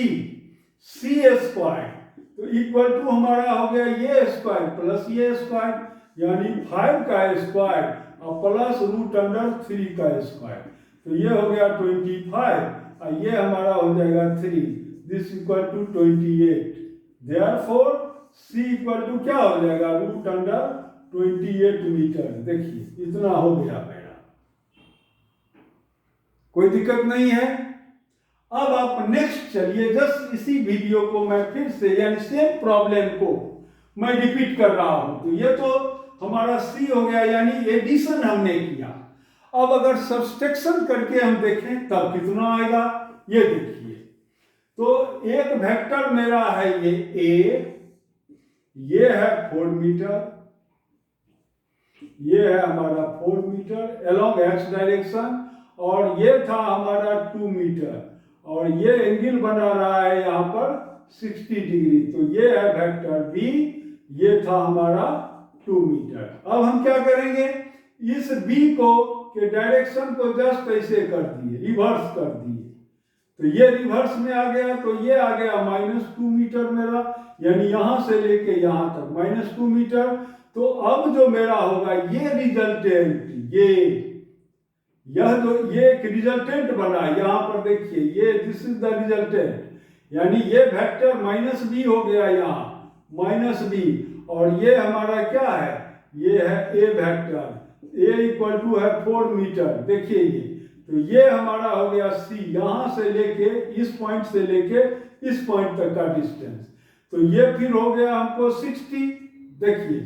स्क्वायर तो इक्वल टू हमारा हो गया ये स्क्वायर प्लस ये स्क्वायर, यानी 5 का स्क्वायर और प्लस √3 का स्क्वायर, तो ये हो गया 25 और ये हमारा हो जाएगा 3, this equal to 28। Therefore c equal to क्या हो जाएगा √28 मीटर। देखिए इतना हो गया मेरा, कोई दिक्कत नहीं है। अब आप नेक्स्ट चलिए, जस्ट इसी वीडियो को मैं फिर से यानी सेम प्रॉब्लम को मैं रिपीट कर रहा हूं। तो ये तो हमारा c हो गया, यानी एडिशन हमने किया। अब अगर सब्सट्रैक्शन करके हम देखें तब कितना आएगा, ये देखिए। तो एक वेक्टर मेरा है ये है 4 मीटर, ये है हमारा 4 मीटर अलोंग x डायरेक्शन, और ये था हमारा 2 मीटर, और ये एंगल बना रहा है यहाँ पर 60 डिग्री। तो ये है वेक्टर b, ये था हमारा 2 मीटर। अब हम क्या करेंगे, इस b को के डायरेक्शन को जस्ट ऐसे कर दिए, रिवर्स कर दिए, तो ये रिवर्स में आ गया, तो ये आ गया -2 मीटर मेरा, यानी यहां से लेके यहां तक -2 मीटर। तो अब जो मेरा होगा ये रिजल्टेंट, यह जो ये एक रिजल्टेंट बना यहाँ पर देखिए, ये दिस इज द रिजल्टेंट, यानी ये वेक्टर -b हो गया यहाँ -b, और ये हमारा क्या है, ये है a vector, a equal to है 4 मीटर। देखिए ये, तो ये हमारा हो गया c, यहां से लेके इस पॉइंट से लेके इस पॉइंट तक का डिस्टेंस, तो ये फिर हो गया हमको 60। देखिए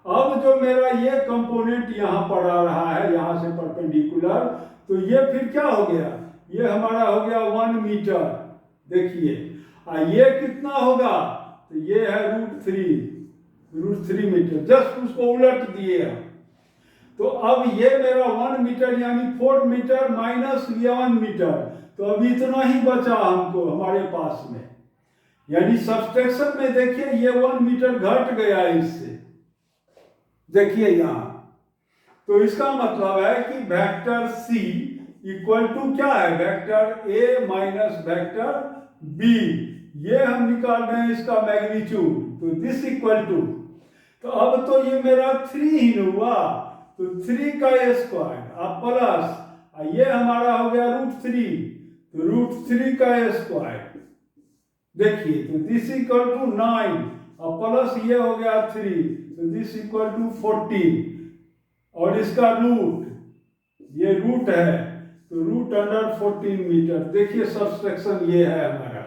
अब जो मेरा ये कंपोनेंट यहाँ पर आ रहा है, यहाँ से परपेंडिकुलर, तो ये फिर क्या हो गया, ये हमारा हो गया 1 मीटर। देखिए ये कितना होगा, तो ये है √3 मीटर, जस्ट उसको उलट दिए हम। तो अब ये मेरा 1 मीटर यानी 4 मीटर माइनस ये 1 मीटर, तो अब इतना ही बचा हमको हमारे पास में, यानी सब्सट्रैक्शन में देखिए ये 1 मीटर घट गया इससे। देखिए यहां, तो इसका मतलब है कि वेक्टर c इक्वल टू क्या है, vector a minus vector b, ये हम निकाल रहे हैं इसका मैग्नीट्यूड, तो दिस इक्वल टू, तो अब तो ये मेरा 3 ही हुआ, तो 3 का स्क्वायर अब प्लस ये हमारा हो गया √3, तो √3 का स्क्वायर। देखिए तो दिस इक्वल टू 9 और प्लस ये हो गया 3, तो दिस इक्वल टू 14, और इसका रूट, ये रूट है, तो √14 मीटर। देखिए सब्सट्रैक्शन ये है हमारा,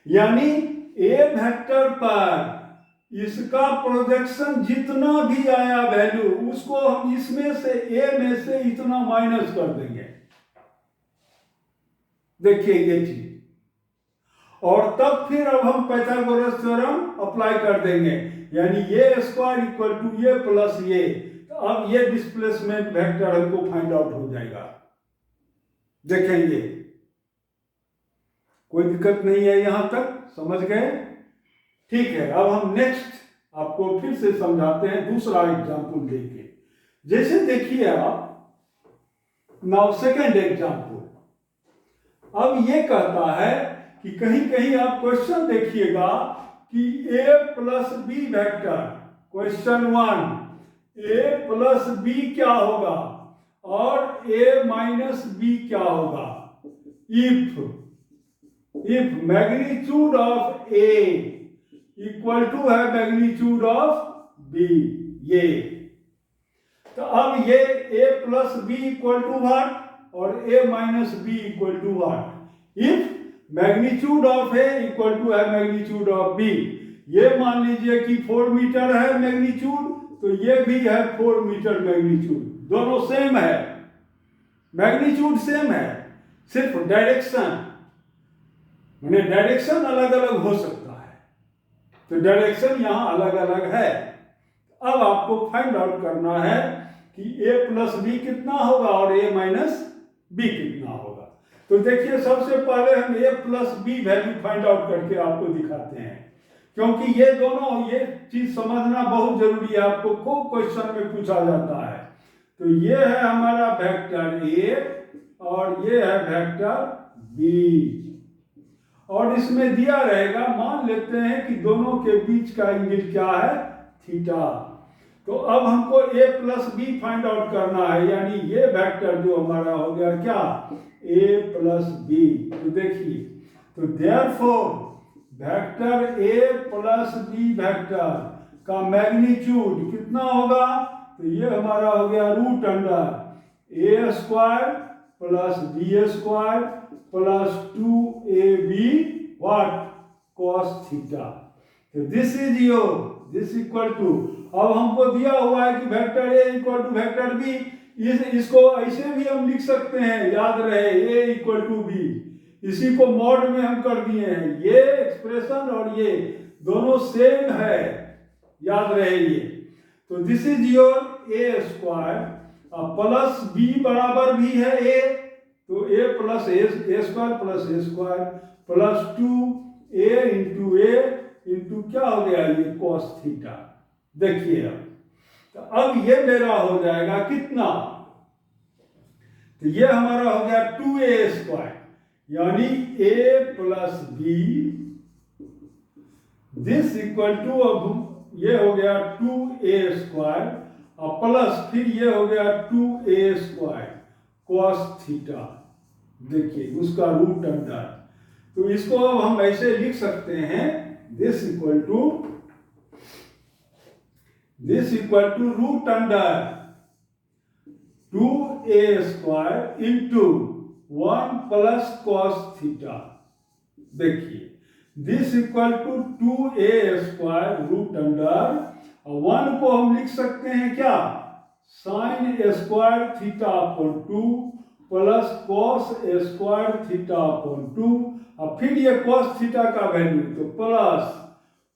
यानी ए वेक्टर पर इसका प्रोजेक्शन जितना भी आया वैल्यू उसको हम इसमें से ए में से इतना माइनस कर देंगे। देखिए ये चीज, और तब फिर अब हम पाइथागोरस थ्योरम अप्लाई कर देंगे, यानी ये स्क्वायर इक्वल टू ये प्लस ये। तो अब ये डिस्प्लेसमेंट वेक्टर हमको फाइंड आउट हो जाएगा। देखेंगे, कोई दिक्कत नहीं है, यहां तक समझ गए? ठीक है, अब हम नेक्स्ट आपको फिर से समझाते हैं दूसरा एग्जाम्पल देके। जैसे देखिए आप, नाउ सेकेंड एग्जाम्पल। अब ये कहता है कि कहीं कहीं आप क्वेश्चन देखिएगा कि a plus B vector, question 1, a plus B क्या होगा और a माइनस बी क्या होगा if magnitude of a equal to है मैग्नीट्यूड ऑफ b। ये तो अब ये a plus B equal to what और a minus B equal to what? If magnitude of a equal to है मैग्नीट्यूड ऑफ b। ये मान लीजिए कि 4 मीटर है मैग्नीट्यूड, तो ये भी है 4 मीटर मैग्नीट्यूड, दोनों सेम है, मैग्नीट्यूड सेम है, सिर्फ डायरेक्शन, माने डायरेक्शन अलग अलग हो सकता है, तो डायरेक्शन यहां अलग अलग है। अब आपको फाइंड आउट करना है कि a प्लस बी कितना होगा और a माइनस बी कितना होगा। तो देखिए, सबसे पहले हम a plus B value find out करके आपको दिखाते हैं, क्योंकि ये दोनों, ये चीज समझना बहुत जरूरी है, आपको खूब क्वेश्चन में पूछा जाता है। तो ये है हमारा वेक्टर a और ये है वेक्टर b, और इसमें दिया रहेगा, मान लेते हैं कि दोनों के बीच का एंगल क्या है, थीटा। तो अब हमको a plus B find out करना है, यानी ये वेक्टर जो हमारा हो गया क्या, a प्लस बी। तो देखिए, तो therefore vector a plus B vector का मैग्नीट्यूड कितना होगा, तो ये हमारा हो गया root under a square plus B square plus 2ab what, cos theta. तो this is your, this equal to, अब हमको दिया हुआ है कि vector a equal to vector b, इसको ऐसे भी हम लिख सकते हैं, याद रहे a इक्वल टू बी, इसी को मॉड में हम कर दिए हैं। ये एक्सप्रेशन और ये दोनों सेम है, याद रहे ये। तो this is your a square plus b बराबर भी है a, तो a plus a square plus a square plus 2a into a into क्या हो गया, ये cos थीटा। देखिए अब, तो अब ये मेरा हो जाएगा कितना, तो ये हमारा हो गया 2a स्क्वायर, यानी a plus B, this equal to, अब ये हो गया 2a स्क्वायर और प्लस फिर ये हो गया 2a स्क्वायर cos थीटा। देखिए उसका रूट अंडर, तो इसको अब हम ऐसे लिख सकते हैं, this equal to root under 2a square into 1 plus cos theta. देखिए this equal to 2a square root under, 1 को हम लिख सकते हैं क्या, sine square theta upon 2 plus cos square theta upon 2, और फिर ये cos थीटा का वैल्यू, तो plus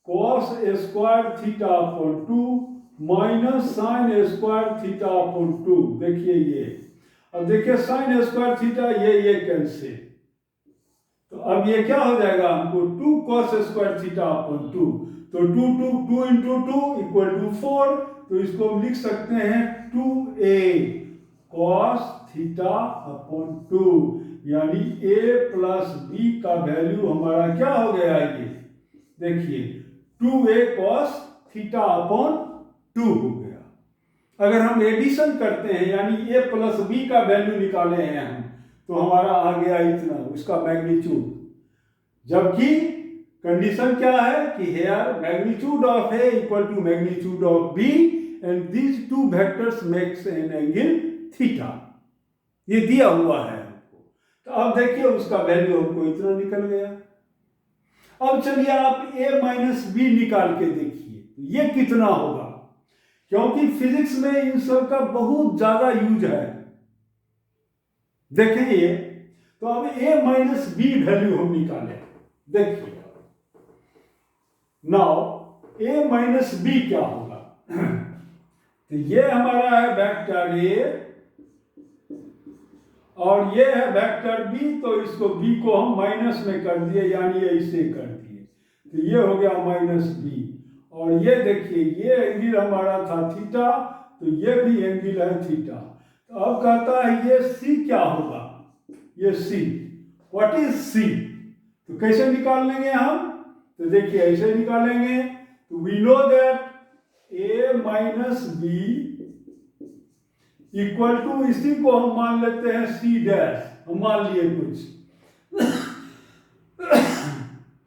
cos square theta upon 2 minus sine square theta upon 2। देखिए ये, अब देखिए साइन स्क्वायर थीटा ये कैंसिल, तो अब ये क्या हो जाएगा हमको 2 cos स्क्वायर थीटा अपॉन 2, तो 2 इंटू 2 इक्वल टू 4, तो इसको हम लिख सकते हैं 2a cos थीटा अपॉन 2, यानी a प्लस b का वैल्यू हमारा क्या हो गया, ये देखिए 2a cos थीटा अपॉन 2 हो गया। अगर हम एडिशन करते हैं, यानी a प्लस b का वैल्यू निकाले हैं हम, तो हमारा आ गया इतना, उसका मैग्नीट्यूड, जबकि कंडीशन क्या है कि here magnitude of a equal to magnitude of b and these two vectors makes an angle theta, ये दिया हुआ है हमको। तो अब देखिए उसका वैल्यू हमको इतना निकल गया। अब चलिए आप a माइनस बी निकाल के देखिए, ये कितना होगा, क्योंकि फिजिक्स में इन सब का बहुत ज्यादा यूज है। देखें ये, तो अब a माइनस बी वैल्यू हम निकालें। देखिए नाउ a माइनस बी क्या होगा, तो ये हमारा है वेक्टर a और ये है वेक्टर b, तो इसको b को हम माइनस में कर दिए, यानी ऐसे कर दिए, तो ये हो गया माइनस b। और ये देखिए ये एंगल हमारा था थीटा, तो ये भी एंगल है थीटा। तो अब कहता है ये c क्या होगा, ये c, व्हाट इज c, तो कैसे निकाल लेंगे हम, तो देखिए ऐसे निकालेंगे। तो we know that a minus B equal to, इसी को हम मान लेते हैं c डैश, हम मान लिए कुछ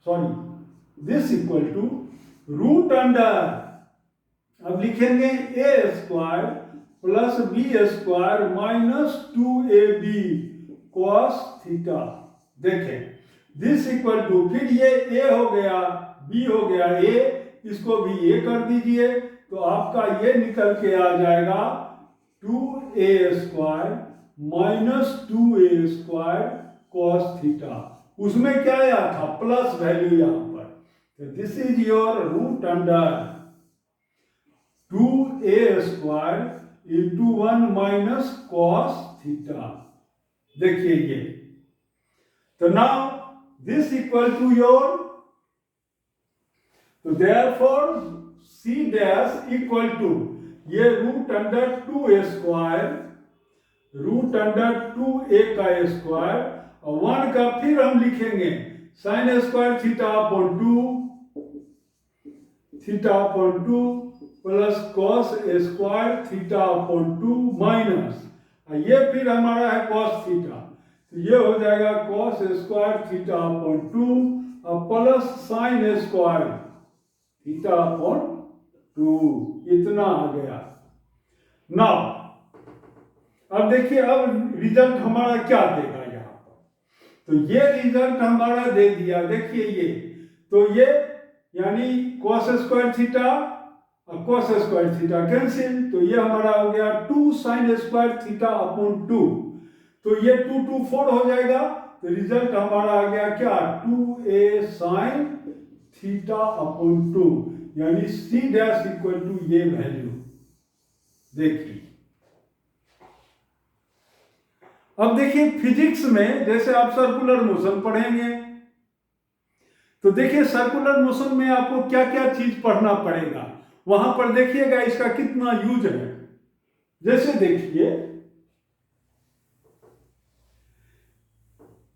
sorry, this equal to root under, अब लिखेंगे a square plus B square minus 2ab cos theta. देखें दिस इक्वल टू, फिर ये a हो गया, b हो गया a, इसको भी a कर दीजिए, तो आपका ये निकल के आ जाएगा 2a square minus 2a square cos theta. उसमें क्या आया था, प्लस वैल्यू यहां पर, तो this is your root under 2a square into 1 minus cos theta. देखिए ये, तो now this equal to your, तो therefore c dash equal to ये root under 2a square, root under 2a का स्क्वायर और 1 का फिर हम लिखेंगे sine square theta upon 2, theta upon 2 plus cos square theta upon 2 minus, ये फिर हमारा है कॉस थीटा, तो ये हो जाएगा कॉस स्क्वायर थीटा अपॉन 2 और plus sine square theta upon 2, इतना आ गया। नाउ अब देखिए, अब रिजल्ट हमारा क्या देगा यहाँ पर, तो ये रिजल्ट हमारा दे दिया, देखिए ये, तो ये यानी cos स्क्वायर थीटा और cos स्क्वायर थीटा कैंसिल, तो ये हमारा हो गया 2 साइन स्क्वायर थीटा अपॉन 2, तो ये 2 2 4 हो जाएगा, तो रिजल्ट हमारा आ गया क्या, 2a साइन थीटा अपॉन 2, यानी c डैश इक्वल टू ये वैल्यू। देखिए अब देखिए फिजिक्स में जैसे आप सर्कुलर मोशन पढ़ेंगे, तो देखिए सर्कुलर मोशन में आपको क्या क्या चीज पढ़ना पड़ेगा, वहां पर देखिएगा इसका कितना यूज है। जैसे देखिए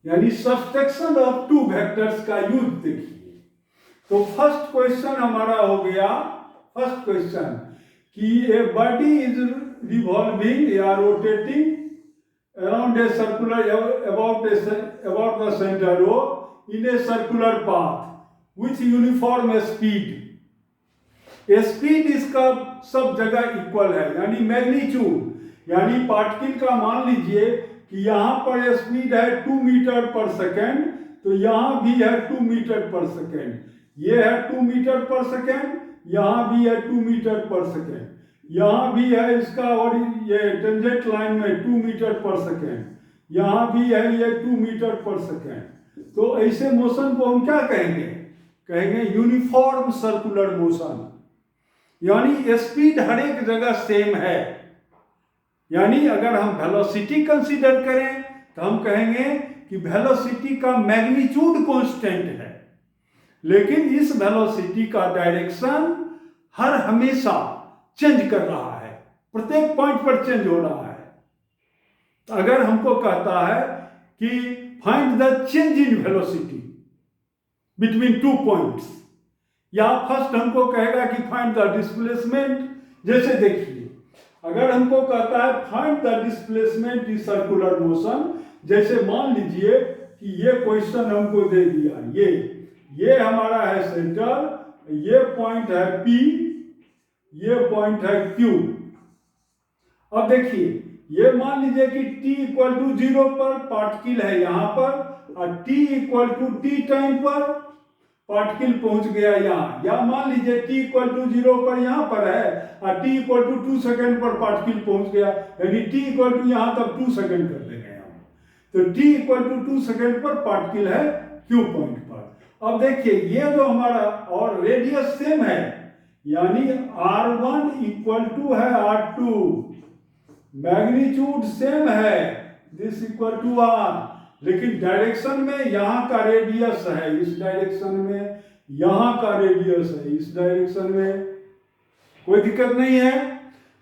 यानी सब्सट्रैक्शन ऑफ टू वेक्टर्स का यूज देखिए, तो फर्स्ट क्वेश्चन हमारा हो गया, फर्स्ट क्वेश्चन कि ए बॉडी इज रिवॉल्विंग या rotating around a circular about the center O in a circular path with uniform speed। Speed इसका सब जगह इक्वल है, यानी मैग्नीट्यूड, यानी पार्टिकल का मान लीजिए कि यहाँ पर स्पीड है 2 मीटर पर सेकेंड, तो यहाँ भी है 2 मीटर पर सेकेंड, ये है 2 मीटर पर सेकेंड, यहाँ भी है 2 मीटर पर सेकेंड, यहाँ भी है इसका, और ये टेंजेंट लाइन में 2 मीटर पर सेकेंड, यहाँ भी है ये 2 मीटर पर सेकेंड। तो ऐसे मोशन को हम क्या कहेंगे, कहेंगे यूनिफॉर्म सर्कुलर मोशन, यानी स्पीड हर एक जगह सेम है। यानी अगर हम वेलोसिटी कंसीडर करें तो हम कहेंगे कि वेलोसिटी का मैग्नीट्यूड कांस्टेंट है, लेकिन इस वेलोसिटी का डायरेक्शन हर हमेशा चेंज कर रहा है, प्रत्येक पॉइंट पर चेंज हो रहा है। तो अगर हमको कहता है कि find the change in velocity between 2 points, या फर्स्ट हमको कहेगा कि फाइंड द डिस्प्लेसमेंट, जैसे देखिए अगर हमको कहता है find the displacement in circular motion, जैसे मान लीजिए कि ये क्वेश्चन हमको दे दिया, ये हमारा है सेंटर, ये पॉइंट है P, ये पॉइंट है Q। अब देखिए ये मान लीजिए कि t इक्वल टू 0 पर पार्टिकल है यहाँ पर, और t equal to t time पर, पार्टिकल पहुंच गया यहाँ, या मान लीजिए t इक्वल टू 0 पर यहाँ पर है और t इक्वल टू 2 सेकेंड पर पार्टिकल पहुंच गया, यानी t इक्वल टू यहाँ तक 2 सेकेंड कर देंगे हम। तो t इक्वल टू 2 सेकेंड पर पार्टिकल है q पॉइंट पर। अब देखिए ये जो हमारा और रेडियस सेम है, यानी r1 इक्वल टू है r2, मैग्नीट्यूड सेम है, दिस इक्वल टू r, लेकिन डायरेक्शन में यहाँ का रेडियस है, इस डायरेक्शन में यहाँ का रेडियस है, इस डायरेक्शन में कोई दिक्कत नहीं है।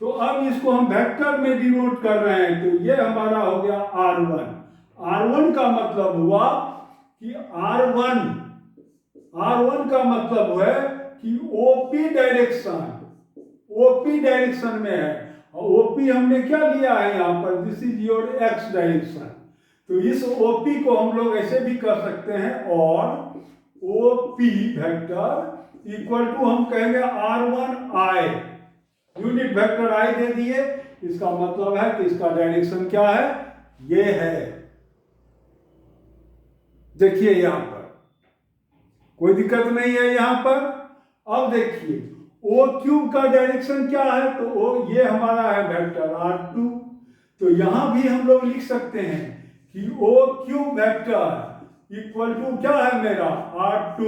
तो अब इसको हम वेक्टर में डिनोट कर रहे हैं, तो ये हमारा हो गया r1। r1 का मतलब हुआ कि r1 का मतलब है कि OP डायरेक्शन में है, और OP हमने क्या लिया है यहाँ पर, this is your x direction. तो इस OP को हम लोग ऐसे भी कर सकते हैं, और OP वेक्टर इक्वल टू हम कहेंगे r1i, यूनिट वेक्टर i दे दिए, इसका मतलब है कि इसका डायरेक्शन क्या है, ये है। देखिए यहां पर कोई दिक्कत नहीं है यहां पर। अब देखिए OQ का डायरेक्शन क्या है, तो ये हमारा है वेक्टर r2, तो यहां भी हम लोग लिख सकते हैं कि OQ वेक्टर इक्वल टू क्या है मेरा r2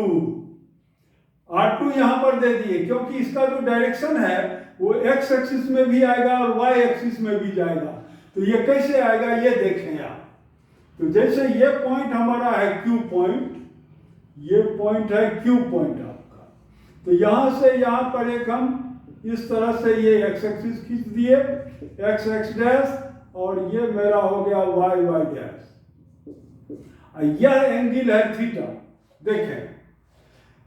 यहां पर दे दिए, क्योंकि इसका जो डायरेक्शन है वो x एक्सिस में भी आएगा और y एक्सिस में भी जाएगा। तो ये कैसे आएगा ये देखें आप। तो जैसे ये पॉइंट हमारा है Q पॉइंट, ये पॉइंट है Q पॉइंट आपका, तो यहां से यहां पर एक हम इस तरह से ये x एक्सिस खींच दिए, x डैश, और ये मेरा हो गया y डैश। यह एंगल है थीटा। देखें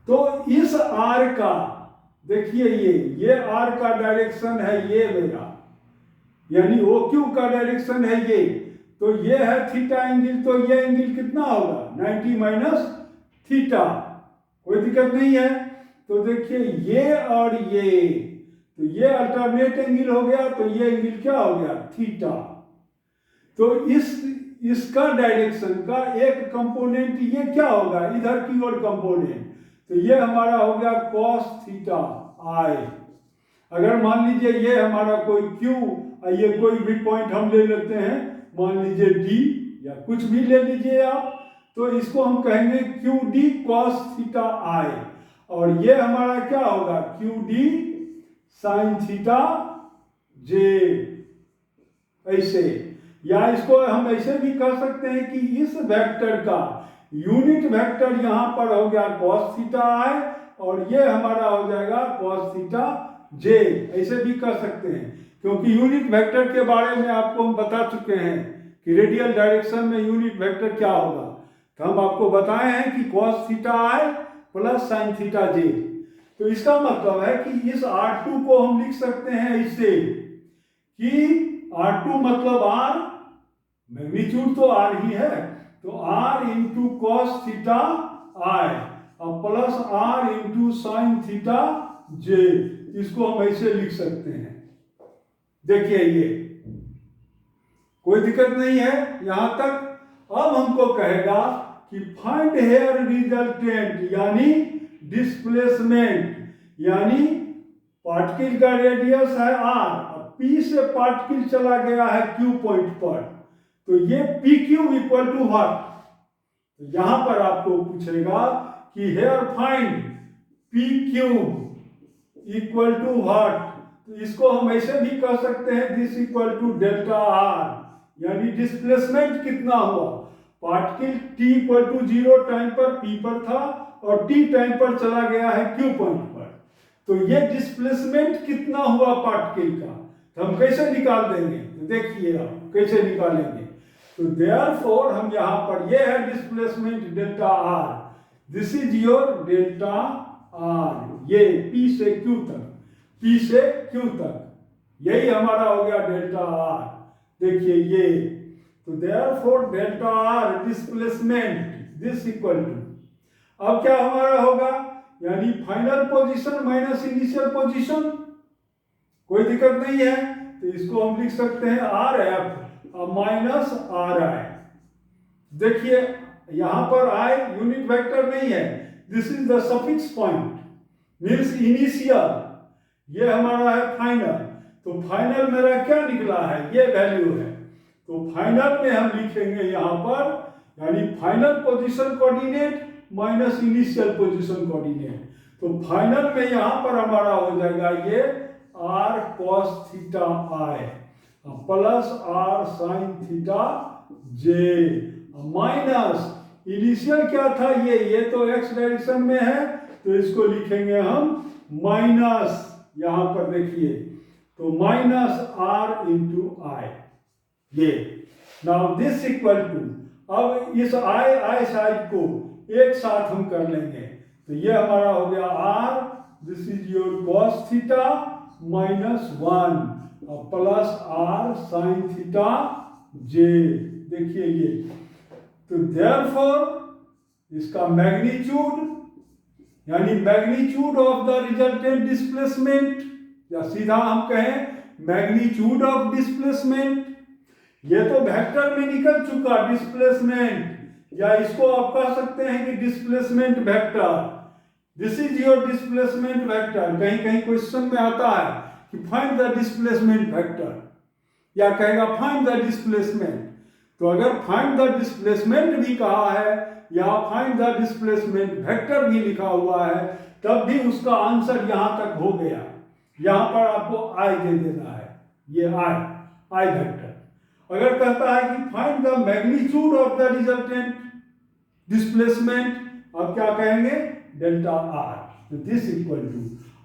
तो इस r का, देखिए ये r का डायरेक्शन है ये मेरा, यानी OQ का डायरेक्शन है ये, तो ये है थीटा एंगल, तो ये एंगल कितना होगा 90 माइनस थीटा, कोई दिक्कत नहीं है। तो देखिए ये और ये, तो ये अल्टरनेट एंगल हो गया, तो ये एंगल क्या हो गया थीटा। तो इसका डायरेक्शन का एक कंपोनेंट ये क्या होगा, इधर की ओर कंपोनेंट, तो ये हमारा हो गया cos थीटा i। अगर मान लीजिए ये हमारा कोई Q, ये कोई भी पॉइंट हम ले लेते हैं, मान लीजिए D या कुछ भी ले लीजिए आप, तो इसको हम कहेंगे QD cos थीटा i, और ये हमारा क्या होगा QD sin थीटा j, ऐसे। या इसको हम ऐसे भी कर सकते हैं कि इस वेक्टर का यूनिट वेक्टर यहां पर हो गया cos थीटा i, और ये हमारा हो जाएगा cos थीटा j, ऐसे भी कर सकते हैं, क्योंकि यूनिट वेक्टर के बारे में आपको हम बता चुके हैं कि रेडियल डायरेक्शन में यूनिट वेक्टर क्या होगा। तो हम आपको बताए हैं कि cos theta i plus sin theta j। तो इसका मतलब है कि इस r2 को हम लिख सकते हैं इससे कि r2 मतलब r, मैग्नीट्यूड तो r ही है, तो r into cos theta i और plus r into sine theta j, इसको हम ऐसे लिख सकते हैं। देखिए ये कोई दिक्कत नहीं है यहां तक। अब हमको कहेगा कि फाइंड हेयर रिजल्टेंट, यानी डिस्प्लेसमेंट, यानी पार्टिकल का रेडियस है r, P से पार्टिकल चला गया है Q पॉइंट पर, तो ये PQ इक्वल टू व्हाट। यहां पर आपको पूछेगा कि here find PQ equal to what, तो इसको हम ऐसे भी कह सकते हैं this equal to delta r, यानी डिस्प्लेसमेंट कितना हुआ, particle t equal to 0 time पर P पर था और t टाइम पर चला गया है Q पॉइंट पर, तो ये डिस्प्लेसमेंट कितना हुआ पार्टिकल का, तो हम कैसे निकाल देंगे, तो देखिए आप कैसे निकालेंगे। तो देयरफॉर हम यहां पर, ये है displacement delta r, this is your delta r, ये P से Q तक, P से Q तक, यही हमारा हो गया डेल्टा r। देखिए ये, तो therefore delta r displacement this equal to, अब क्या हमारा होगा, यानी final position minus initial position, कोई दिक्कत नहीं है, तो इसको हम लिख सकते हैं RF माइनस RI। देखिए यहां पर I यूनिट वेक्टर नहीं है, this is the suffix point, means initial, ये हमारा है फाइनल। तो फाइनल मेरा क्या निकला है, ये वैल्यू है। तो फाइनल में हम लिखेंगे यहाँ पर, यानी final position coordinate minus initial position coordinate. तो फाइनल में यहाँ पर हमारा हो जाएगा ये r cos theta i plus r sin theta j minus initial क्या था, ये तो x डायरेक्शन में है, तो इसको लिखेंगे हम माइनस, यहां पर देखिए, तो माइनस r इंटू आई, ये। नाउ दिस इक्वल टू, अब इस i साइड को एक साथ हम कर लेंगे, तो ये हमारा हो गया r, this is your cos theta minus 1 plus r sin theta j, देखिए ये। तो देयरफॉर इसका मैग्नीट्यूड, यानी magnitude of the resultant displacement, या सीधा हम कहें मैग्नीट्यूड ऑफ डिस्प्लेसमेंट, ये तो वेक्टर में निकल चुका डिस्प्लेसमेंट, या इसको आप कह सकते हैं कि displacement vector, this is your displacement vector. कहीं कहीं क्वेश्चन में आता है कि फाइंड द डिस्प्लेसमेंट वेक्टर, या कहेगा फाइंड द डिस्प्लेसमेंट। तो अगर फाइंड द डिस्प्लेसमेंट भी कहा है या फाइंड द डिस्प्लेसमेंट वेक्टर भी लिखा हुआ है, तब भी उसका आंसर यहां तक हो गया। यहां पर आपको आई दे देना है, ये आई वेक्टर। अगर कहता है कि find the magnitude of the resultant displacement, अब क्या कहेंगे, डेल्टा आर। तो दिस इक्वल टू,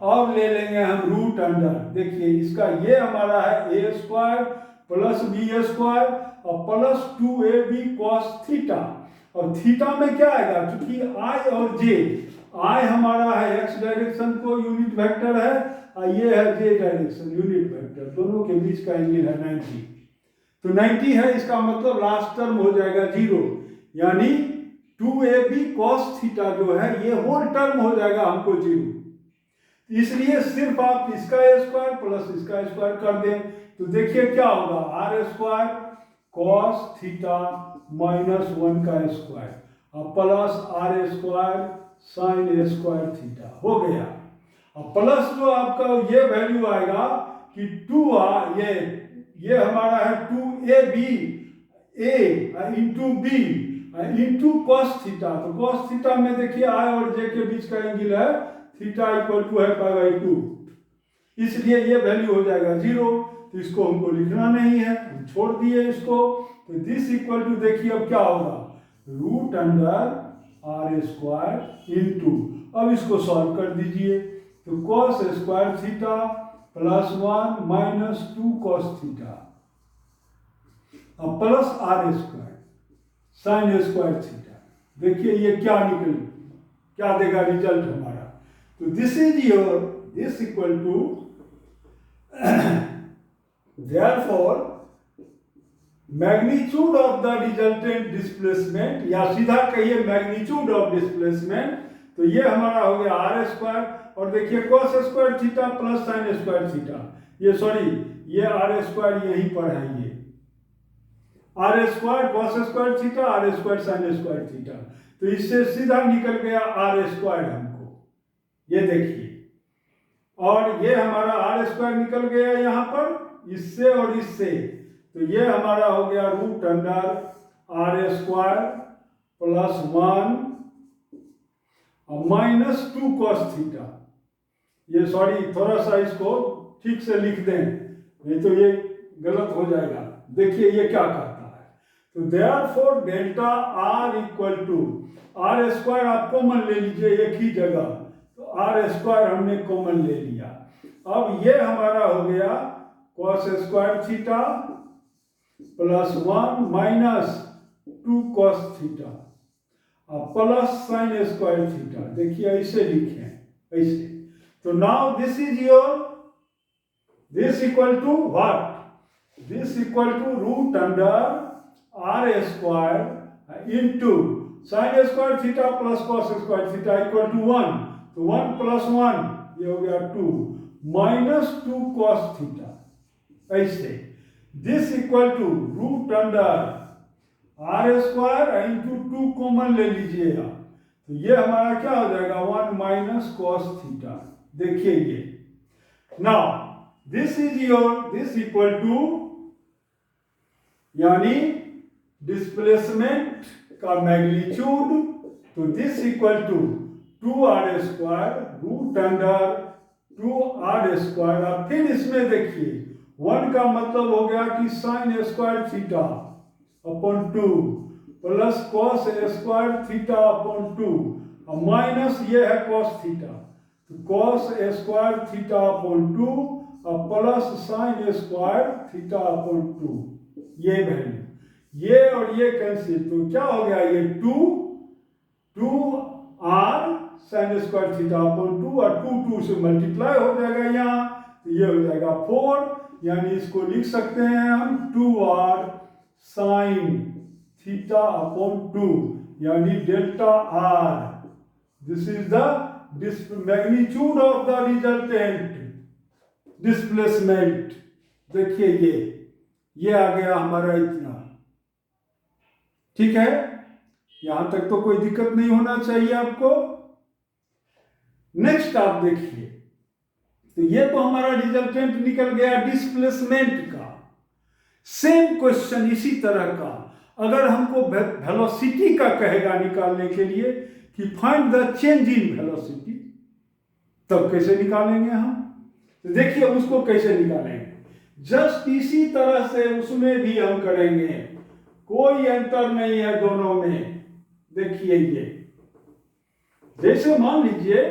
अब ले लेंगे हम रूट अंडर, देखिए इसका ये हमारा है ए स्क्वायर प्लस बी स्क्वायर और प्लस 2ab cos थीटा। और थीटा में क्या आएगा, क्योंकि आई और जे, आई हमारा है एक्स डायरेक्शन को यूनिट वेक्टर है, और ये है जे डायरेक्शन यूनिट वेक्टर, दोनों के बीच का एंगल है 90। तो 90 है, इसका मतलब लास्ट टर्म हो जाएगा 0, यानी 2ab cos थीटा जो है ये होल टर्म हो जाएगा हमको 0। इसलिए सिर्फ आप इसका स्क्वायर प्लस इसका स्क्वायर कर दें, तो देखिए क्या होगा, R square cos theta minus 1 का स्क्वायर और प्लस R square sine square theta हो गया। और प्लस जो आपका ये वैल्यू आएगा कि 2 ये हमारा है 2ab a into B into cos theta. तो cos थीटा में देखिए आई और जे के बीच का एंगल है थीटा इक्वल टू है π/2, इसलिए ये वैल्यू हो जाएगा 0। तो इसको हमको लिखना नहीं है, हम छोड़ दिए इसको। तो दिस इक्वल टू, देखिए अब क्या होगा, root under R square into, अब इसको सॉल्व कर दीजिए, तो cos square theta plus 1 minus 2 cos theta अब plus R square sine square theta. देखिए ये क्या क्या देगा रिजल्ट हमारा। तो this is your, this equal to, therefore magnitude of the resultant displacement, या सीधा कहिए मैग्नीट्यूड ऑफ डिस्प्लेसमेंट, तो ये हमारा हो गया आर स्क्वायर, और देखिए cos square theta plus sine square theta, ये सॉरी ये आर स्क्वायर यहीं पर है, ये R square cos square theta R square sine square theta, तो इससे सीधा निकल गया आर स्क्वायर हमको, ये देखिए। और ये हमारा आर स्क्वायर निकल गया यहाँ पर इससे और इससे, तो ये हमारा हो गया root under R square plus 1 और माइनस 2 cos थीटा। ये सॉरी थोड़ा सा इसको ठीक से लिख दें, नहीं तो ये गलत हो जाएगा। देखिए ये क्या करता है, तो therefore delta R equal to, R square आप कॉमन ले लीजिए एक ही जगह, तो आर स्क्वायर हमने कॉमन ले लिया। अब ये हमारा हो गया cos square theta plus 1 minus 2 cos theta और प्लस साइन स्क्वायर थीटा। देखिए ऐसे लिखें, ऐसे। तो now this is your, this equal to what, this equal to root under R square into sine square theta plus cos square theta equal to 1, तो 1 plus 1 ये हो गया 2 माइनस 2 cos थीटा, ऐसे। This equal to root under R square into 2 common ले लीजिएगा, तो ये हमारा क्या हो जाएगा 1 माइनस कॉस थीटा। देखिए ये नाउ दिस इक्वल टू यानी डिस्प्लेसमेंट का मैग्नीट्यूड, तो this equal to 2r square root under 2r square. अब फिर इसमें देखिए 1 का मतलब हो गया कि sign square theta upon 2 plus cos square theta upon 2 और माइनस ये है कॉस थीटा, तो कॉस स्क्वायर थीटा अपॉन 2 और plus sine square theta upon 2। ये वैल्यू ये और ये कैंसिल, तो क्या हो गया ये 2 r sign square theta upon 2 और 2 से मल्टीप्लाई हो जाएगा यहाँ, तो ये हो जाएगा 4, यानी इसको लिख सकते हैं हम 2r साइन थीटा अपॉन 2 यानी delta r। This is the magnitude of the resultant displacement. देखिए ये आ गया हमारा इतना, ठीक है, यहां तक तो कोई दिक्कत नहीं होना चाहिए आपको। नेक्स्ट आप देखिए, तो ये तो हमारा रिजल्टेंट निकल गया डिस्प्लेसमेंट का। सेम क्वेश्चन इसी तरह का अगर हमको वेलोसिटी का कहेगा निकालने के लिए कि find the change in velocity, तब कैसे निकालेंगे हम? तो देखिए उसको कैसे निकालेंगे, जस्ट इसी तरह से उसमें भी हम करेंगे, कोई अंतर नहीं है दोनों में। देखिए ये जैसे मान लीजिए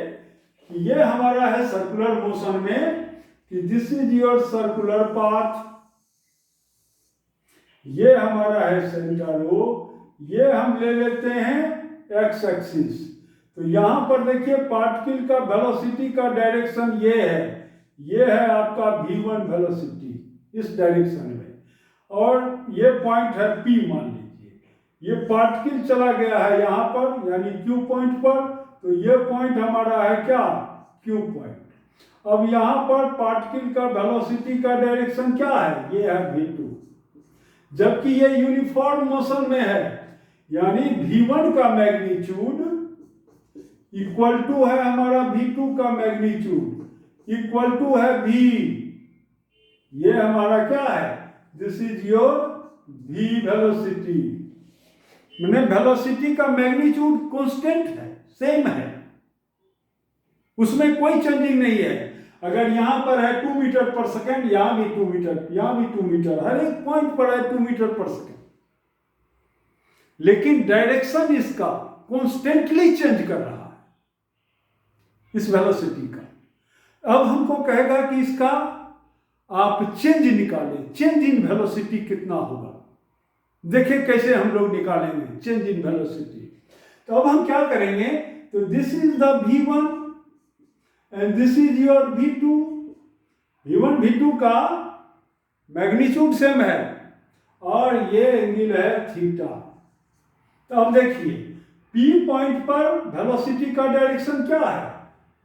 कि ये हमारा है सर्कुलर मोशन में कि this is your circular path, ये हमारा है सेंटर ओ, ये हम ले लेते हैं एक्स एक्सिस। तो यहां पर देखिए पार्टिकल का वेलोसिटी का डायरेक्शन ये है आपका v1 वेलोसिटी इस डायरेक्शन में, और ये पॉइंट है P मान लीजिए, ये पार्टिकल चला गया है यहां पर यानी Q पॉइंट पर, तो ये पॉइंट हमारा है क्या Q पॉइंट। अब यहां पर पार्टिकल का वेलोसिटी का डायरेक्शन क्या है, ये है v2, जबकि ये यूनिफॉर्म मोशन में है यानी v1 का मैग्नीट्यूड इक्वल टू है हमारा v2 का मैग्नीट्यूड इक्वल टू है v, ये हमारा क्या है, this is your v velocity. मैंने वेलोसिटी का मैग्नीट्यूड कांस्टेंट है, सेम है, उसमें कोई चेंजिंग नहीं है। अगर यहां पर है 2 मीटर पर सेकेंड, यहां भी 2 मीटर, यहां भी 2 मीटर, हर एक पॉइंट पर है 2 मीटर पर सेकेंड, लेकिन डायरेक्शन इसका कॉन्स्टेंटली चेंज कर रहा है इस वेलोसिटी का। अब हमको कहेगा कि इसका आप चेंज निकालें, चेंज इन वेलोसिटी कितना होगा। देखिए कैसे हम लोग निकालेंगे चेंज इन वेलोसिटी। तो अब हम क्या करेंगे, तो this is the v1 and this is your v2। v1 v2 का मैग्नीट्यूड सेम है और ये एंगल है थीटा। तो अब देखिए P पॉइंट पर वेलोसिटी का डायरेक्शन क्या है,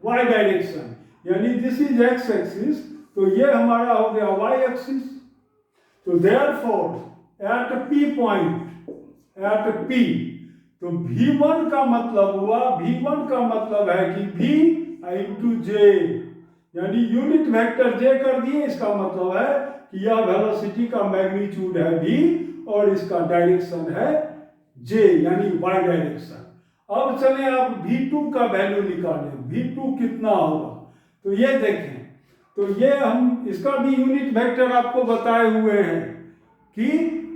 y डायरेक्शन, यानी दिस इज x एक्सिस, तो ये हमारा हो गया y एक्सिस। तो therefore at P point, at P, तो v1 का मतलब हुआ, v1 का मतलब है कि v इंटू j, यानी यूनिट वेक्टर j कर दिए, इसका मतलब है कि यह वेलोसिटी का मैग्नीट्यूड है v और इसका डायरेक्शन है j यानी y डायरेक्शन। अब चले आप v2 का वैल्यू निकालें, v2 कितना होगा। तो ये देखें, तो ये हम इसका भी यूनिट वेक्टर आपको बताए हुए हैं कि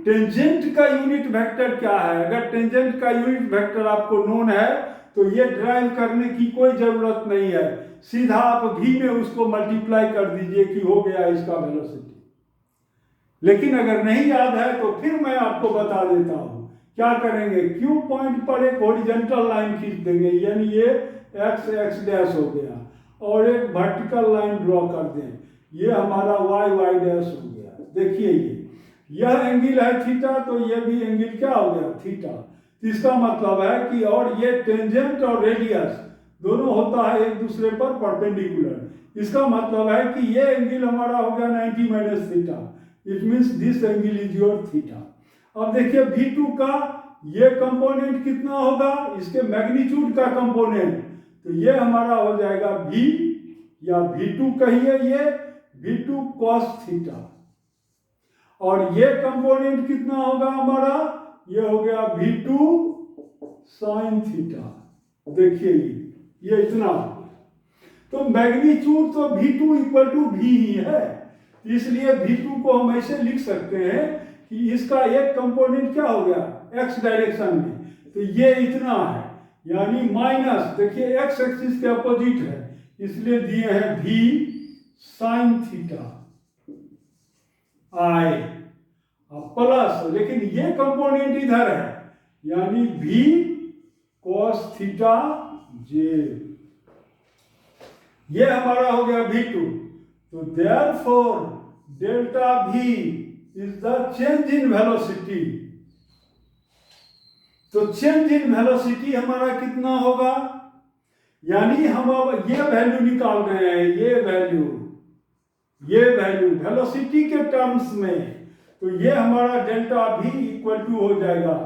टेंजेंट का यूनिट वेक्टर क्या है। अगर टेंजेंट का यूनिट वेक्टर आपको नोन है तो ये ड्राइव करने की कोई जरूरत नहीं है, सीधा आप v में उसको मल्टीप्लाई कर दीजिए कि हो गया इसका वेलोसिटी। लेकिन अगर नहीं याद है तो फिर मैं आपको बता देता हूं क्या करेंगे, Q पॉइंट पर एक हॉरिजॉन्टल लाइन खींच देंगे, यानी ये x x डैश हो गया, और एक वर्टिकल लाइन ड्रॉ कर दें, ये हमारा y y डैश हो गया। देखिए यह एंगल है थीटा, तो ये भी एंगल क्या हो गया थीटा। इसका मतलब है कि, और ये टेंजेंट और रेडियस दोनों होता है एक दूसरे पर परपेंडिकुलर, इसका मतलब है कि ये एंगल हमारा हो गया 90 minus theta, it means this angle is your theta. अब देखिए v2 का ये कंपोनेंट कितना होगा, इसके मैग्नीट्यूड का कंपोनेंट, तो ये हमारा हो जाएगा v या v2 कहिए, ये v2 cos थीटा। और ये कंपोनेंट कितना होगा हमारा, ये हो गया v2 sin थीटा। देखिए ये इतना हो गया। तो मैग्नीट्यूड तो v2 इक्वल टू v ही है, इसलिए v2 को हम ऐसे लिख सकते हैं कि इसका एक कंपोनेंट क्या हो गया x डायरेक्शन में, तो ये इतना है, यानी माइनस, देखिए x एक्सिस के अपोजिट है, इसलिए दिए हैं v sin theta i plus, लेकिन ये कंपोनेंट इधर है, यानी v cos थीटा j, ये हमारा हो गया v2। तो therefore delta v is the change in velocity. तो चेंज इन वेलोसिटी हमारा कितना होगा, यानी हम अब ये वैल्यू निकाल रहे हैं, ये वैल्यू वेलोसिटी के टर्म्स में, तो ये हमारा डेल्टा v इक्वल टू हो जाएगा,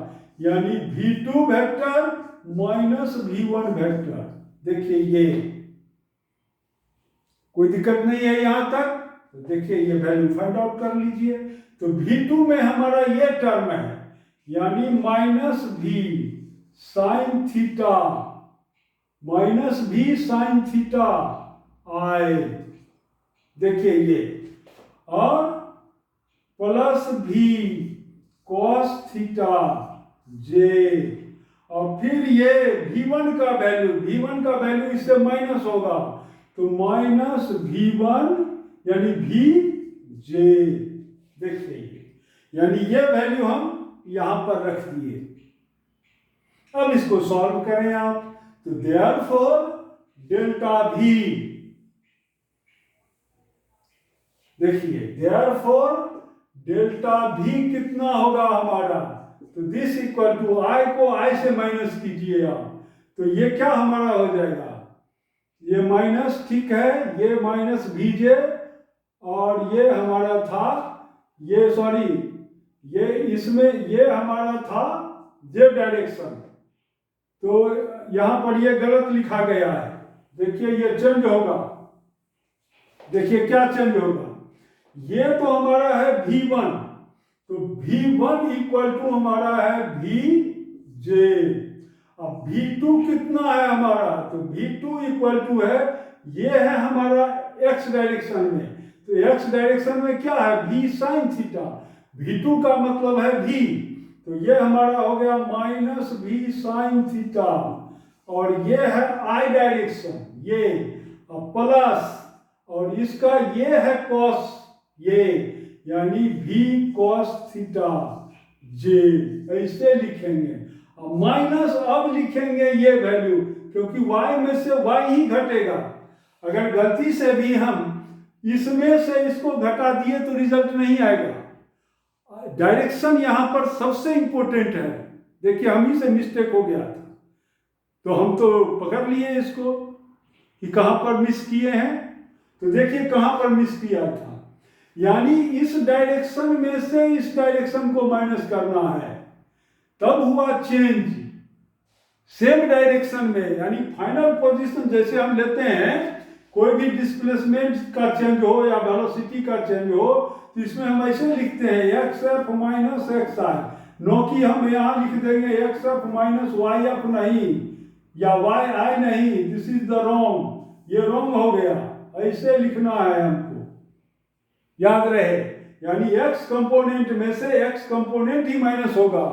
यानी v2 vector minus v1 vector. देखिए ये कोई दिक्कत नहीं है यहां तक, तो देखिए ये वैल्यू फाइंड आउट कर लीजिए। तो v2 में हमारा ये टर्म है, यानी minus v sine theta, minus v sine theta i, देखिए ये, और plus v cos theta j, और फिर ये v1 का वैल्यू इससे माइनस होगा, तो माइनस v1 यानी vj। देखिए यानी ये वैल्यू हम यहां पर रख दिए। अब इसको सॉल्व करें आप, तो देयरफॉर डेल्टा v, देखिए देयरफॉर डेल्टा v कितना होगा हमारा, तो दिस इक्वल टू i को i से माइनस कीजिए आप, तो ये क्या हमारा हो जाएगा, ये माइनस, ठीक है, ये माइनस vj, और ये हमारा था, ये सॉरी, ये इसमें ये हमारा था z डायरेक्शन, तो यहां पर ये गलत लिखा गया है। देखिए ये चेंज होगा, देखिए क्या चेंज होगा, ये तो हमारा है v1, तो v1 इक्वल टू हमारा है vj। अब v2 कितना है हमारा, तो v2 इक्वल टू है, ये है हमारा x डायरेक्शन में, तो x डायरेक्शन में क्या है v साइन थीटा, v2 का मतलब है v, तो ये हमारा हो गया माइनस v साइन थीटा, और ये है i डायरेक्शन, ये प्लस, और इसका ये है cos, ये यानी v cos थीटा j, ऐसे लिखेंगे। अब माइनस अब लिखेंगे ये वैल्यू, क्योंकि y में से y ही घटेगा, अगर गलती से भी हम इसमें से इसको घटा दिए तो रिजल्ट नहीं आएगा। डायरेक्शन यहां पर सबसे इंपॉर्टेंट है, देखिए हम ही से मिस्टेक हो गया था, तो हम तो पकड़ लिए इसको कि कहां पर मिस किए हैं, तो देखिए कहां पर मिस किया था, यानी इस डायरेक्शन में से इस डायरेक्शन को माइनस करना है, तब हुआ चेंज सेम डायरेक्शन में, यानी फाइनल पोजीशन जैसे हम लेते हैं, कोई भी डिस्प्लेसमेंट का चेंज हो या वेलोसिटी का चेंज हो, तो इसमें हम ऐसे लिखते हैं xf माइनस xi, नो कि हम यहाँ लिख देंगे xf माइनस yf नहीं, या yi नहीं, दिस इज द रॉन्ग, ये रॉन्ग हो गया, ऐसे लिखना है हमको, याद रहे, यानी x कंपोनेंट में से x कंपोनेंट ही माइनस होगा,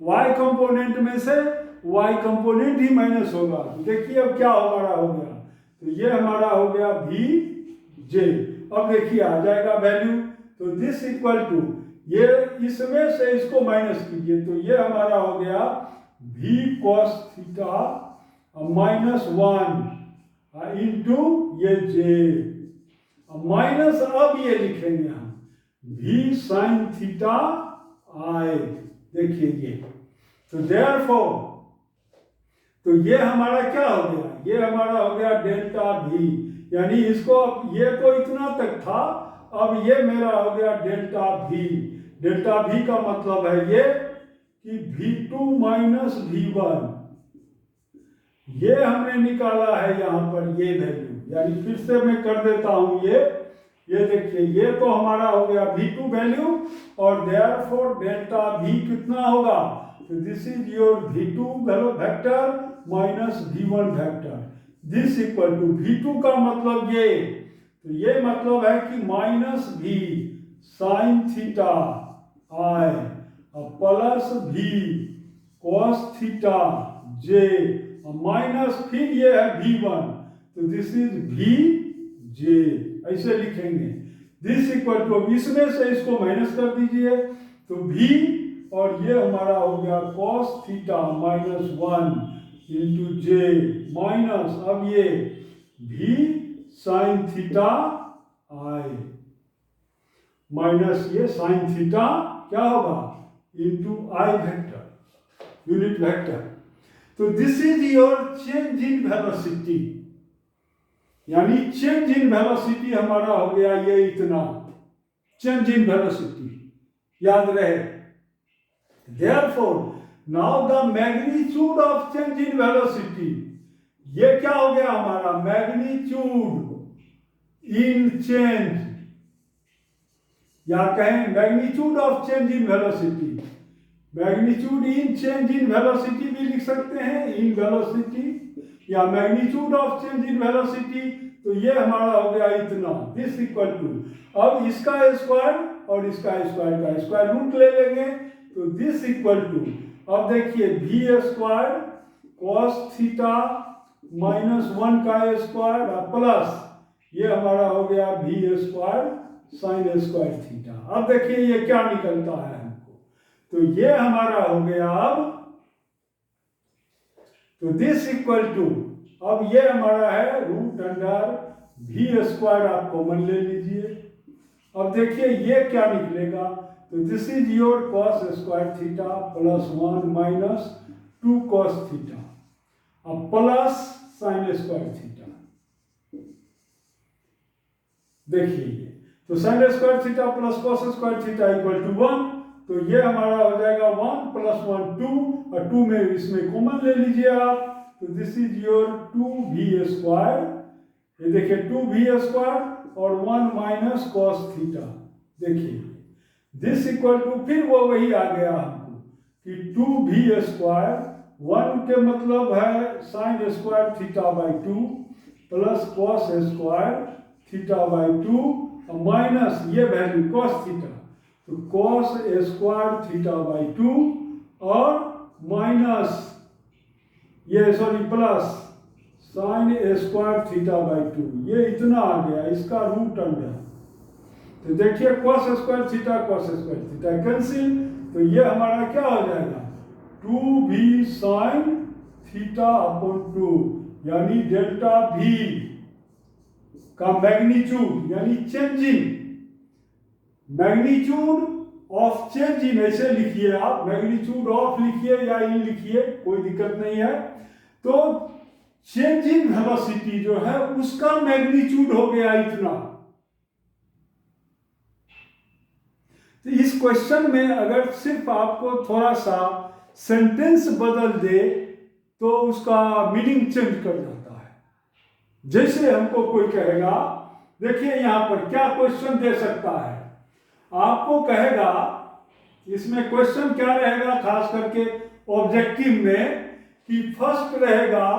y कंपोनेंट में से y कंपोनेंट ही माइनस होगा। देखिए अब क्या हमारा हो गया, तो ये हमारा हो गया vj। अब देखिए आ जाएगा वैल्यू, तो दिस इक्वल टू, ये इसमें से इसको माइनस कीजिए, तो ये हमारा हो गया v cos theta minus 1 into ये j, माइनस अब ये लिखेंगे हम v साइन थीटा i। देखिए ये, तो देयरफॉर, तो ये हमारा क्या हो गया, ये हमारा हो गया डेल्टा v, यानी इसको, ये तो इतना तक था, अब ये मेरा हो गया डेल्टा v। डेल्टा v का मतलब है कि V2 माइनस V1, ये हमने निकाला है यहाँ पर ये वैल्यू, यानी फिर से मैं कर देता हूँ ये देखिए, ये तो हमारा हो गया V2 वैल्यू, और देयरफॉर डेल्टा V कितना होगा, तो this is your V2 vector minus V1 vector, this equal to V2 का मतलब ये, तो ये मतलब है कि minus V sine theta I plus V cos theta J minus फिर ये है V1, तो दिस इज VJ, ऐसे लिखेंगे। दिस इक्वल टू, अब इसमें से इसको माइनस कर दीजिए, तो V और ये हमारा हो गया cos theta minus 1 into J minus, अब ये V sine theta I minus ये साइन थीटा क्या होगा into I vector, unit vector. तो this is your change in velocity, यानी चेंज इन वेलोसिटी हमारा हो गया ये इतना, चेंज इन वेलोसिटी याद रहे। Therefore now the magnitude of change in velocity, ये क्या हो गया हमारा मैग्नीट्यूड इन चेंज, या कहें magnitude of change in velocity, magnitude in change in velocity भी लिख सकते हैं, इन वेलोसिटी या magnitude of change in velocity, तो ये हमारा हो गया इतना, दिस इक्वल टू, अब इसका स्क्वायर और इसका स्क्वायर का स्क्वायर रूट ले लेंगे, तो दिस इक्वल टू, अब देखिए V square cos theta minus 1 का स्क्वायर प्लस ये हमारा हो गया V square sine square theta. अब देखिए ये क्या निकलता है हमको, तो ये हमारा हो गया, अब तो दिस इक्वल टू, अब ये हमारा है रूट अंडर V स्क्वायर, आप कॉमन ले लीजिए। अब देखिए ये क्या निकलेगा, तो this is your cos square theta plus 1 minus 2 cos theta अब प्लस साइन स्क्वायर थीटा, देखिए तो sine square theta plus cos square theta equal to 1, तो ये हमारा हो जाएगा 1 प्लस 1 2, और 2 में इसमें कॉमन ले लीजिए आप, तो this is your 2V square, ये देखिए 2V स्क्वायर और 1 माइनस कॉस थीटा, देखिए दिस इक्वल टू, फिर वो वही आ गया हमको कि 2V स्क्वायर, 1 के मतलब है sign square theta by 2 plus cos square theta by 2 minus ये वैल्यू कॉस थीटा, तो कॉस स्क्वायर थीटा बाई 2 और माइनस ये sorry plus sine square theta by 2, ये इतना आ गया, इसका रूट अंडर, तो देखिए कॉस स्क्वायर थीटा कैंसिल, तो ये हमारा क्या हो जाएगा 2V साइन थीटा अपॉन 2, यानी डेल्टा V का मैग्नीट्यूड, यानी चेंजिंग मैग्नीट्यूड ऑफ चेंजिंग, ऐसे लिखिए आप, मैग्नीट्यूड ऑफ लिखिए या इन लिखिए, कोई दिक्कत नहीं है। तो चेंजिंग वेलोसिटी जो है उसका मैग्नीट्यूड हो गया इतना। तो इस क्वेश्चन में अगर सिर्फ आपको थोड़ा सा सेंटेंस बदल दे तो उसका मीनिंग चेंज कर जाता है। जैसे हमको कोई कहेगा, देखिए यहां पर क्या क्वेश्चन दे सकता है, आपको कहेगा, इसमें क्वेश्चन क्या रहेगा खास करके ऑब्जेक्टिव में, कि फर्स्ट रहेगा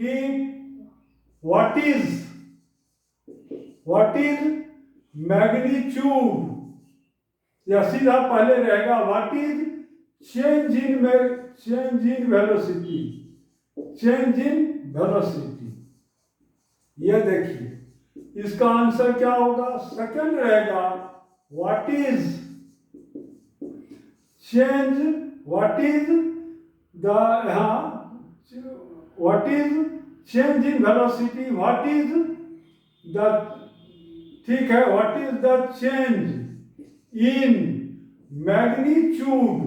कि व्हाट इज मैग्नीट्यूड, या सीधा पहले रहेगा what is change in velocity. ये देखिए इसका आंसर क्या होगा, सेकंड रहेगा what is change in velocity, what is the, ठीक है, what is the change in magnitude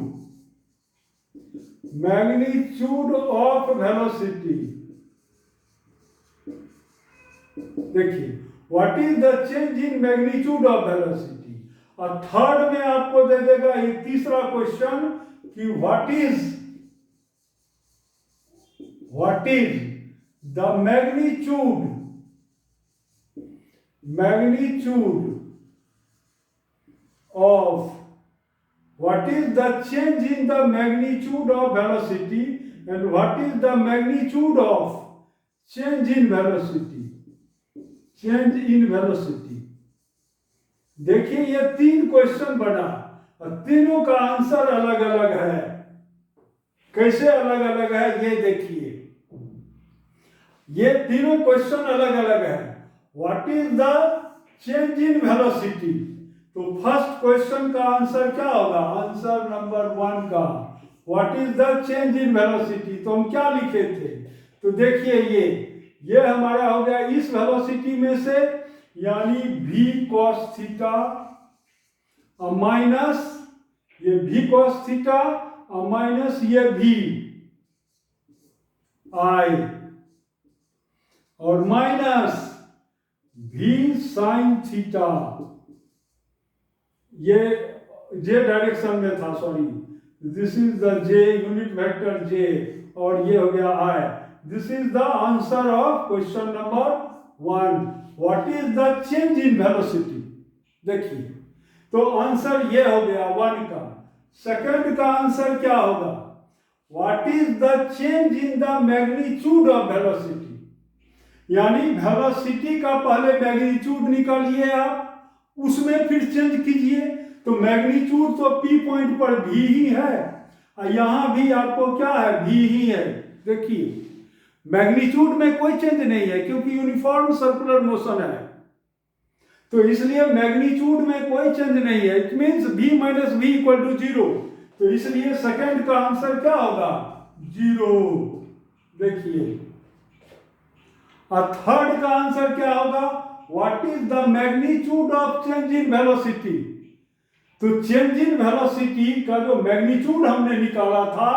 of velocity. देखिए what is the change in magnitude of velocity. और थर्ड में आपको दे देगा ये तीसरा क्वेश्चन कि what is the magnitude of what is the change in the magnitude of velocity and what is the magnitude of change in velocity. देखिए ये 3 क्वेश्चन बना और तीनों का आंसर अलग अलग है। कैसे अलग अलग है ये देखिए, ये तीनों क्वेश्चन अलग अलग है। What is the change in velocity, तो फर्स्ट क्वेश्चन का आंसर क्या होगा, आंसर नंबर 1 का what is the change in velocity, तो हम क्या लिखे थे, तो देखिए ये हमारा हो गया इस वेलोसिटी में से, यानी v cos थीटा माइनस ये v cos थीटा माइनस ये v i और माइनस v sin थीटा, ये जे डायरेक्शन में था, sorry this is the J unit vector J और ये हो गया I. This is the answer of question number 1, what is the change in velocity. देखिए तो आंसर ये हो गया 1 का। सेकंड का आंसर क्या होगा, what is the change in the magnitude of velocity, यानी वेलोसिटी का पहले मैग्नीट्यूड निकालिए आप, उसमें फिर चेंज कीजिए, तो मैग्नीट्यूड तो पी पॉइंट पर भी ही है और यहां भी आपको क्या है, भी ही है। देखिए मैग्नीट्यूड में कोई चेंज नहीं है क्योंकि यूनिफॉर्म सर्कुलर मोशन है, तो इसलिए मैग्नीट्यूड में कोई चेंज नहीं है, it means v minus v equal to 0, तो इसलिए सेकंड का आंसर क्या होगा, 0। देखिए और थर्ड का आंसर क्या होगा, what is the magnitude of change in velocity, तो चेंज इन वेलोसिटी का जो मैग्नीट्यूड हमने निकाला था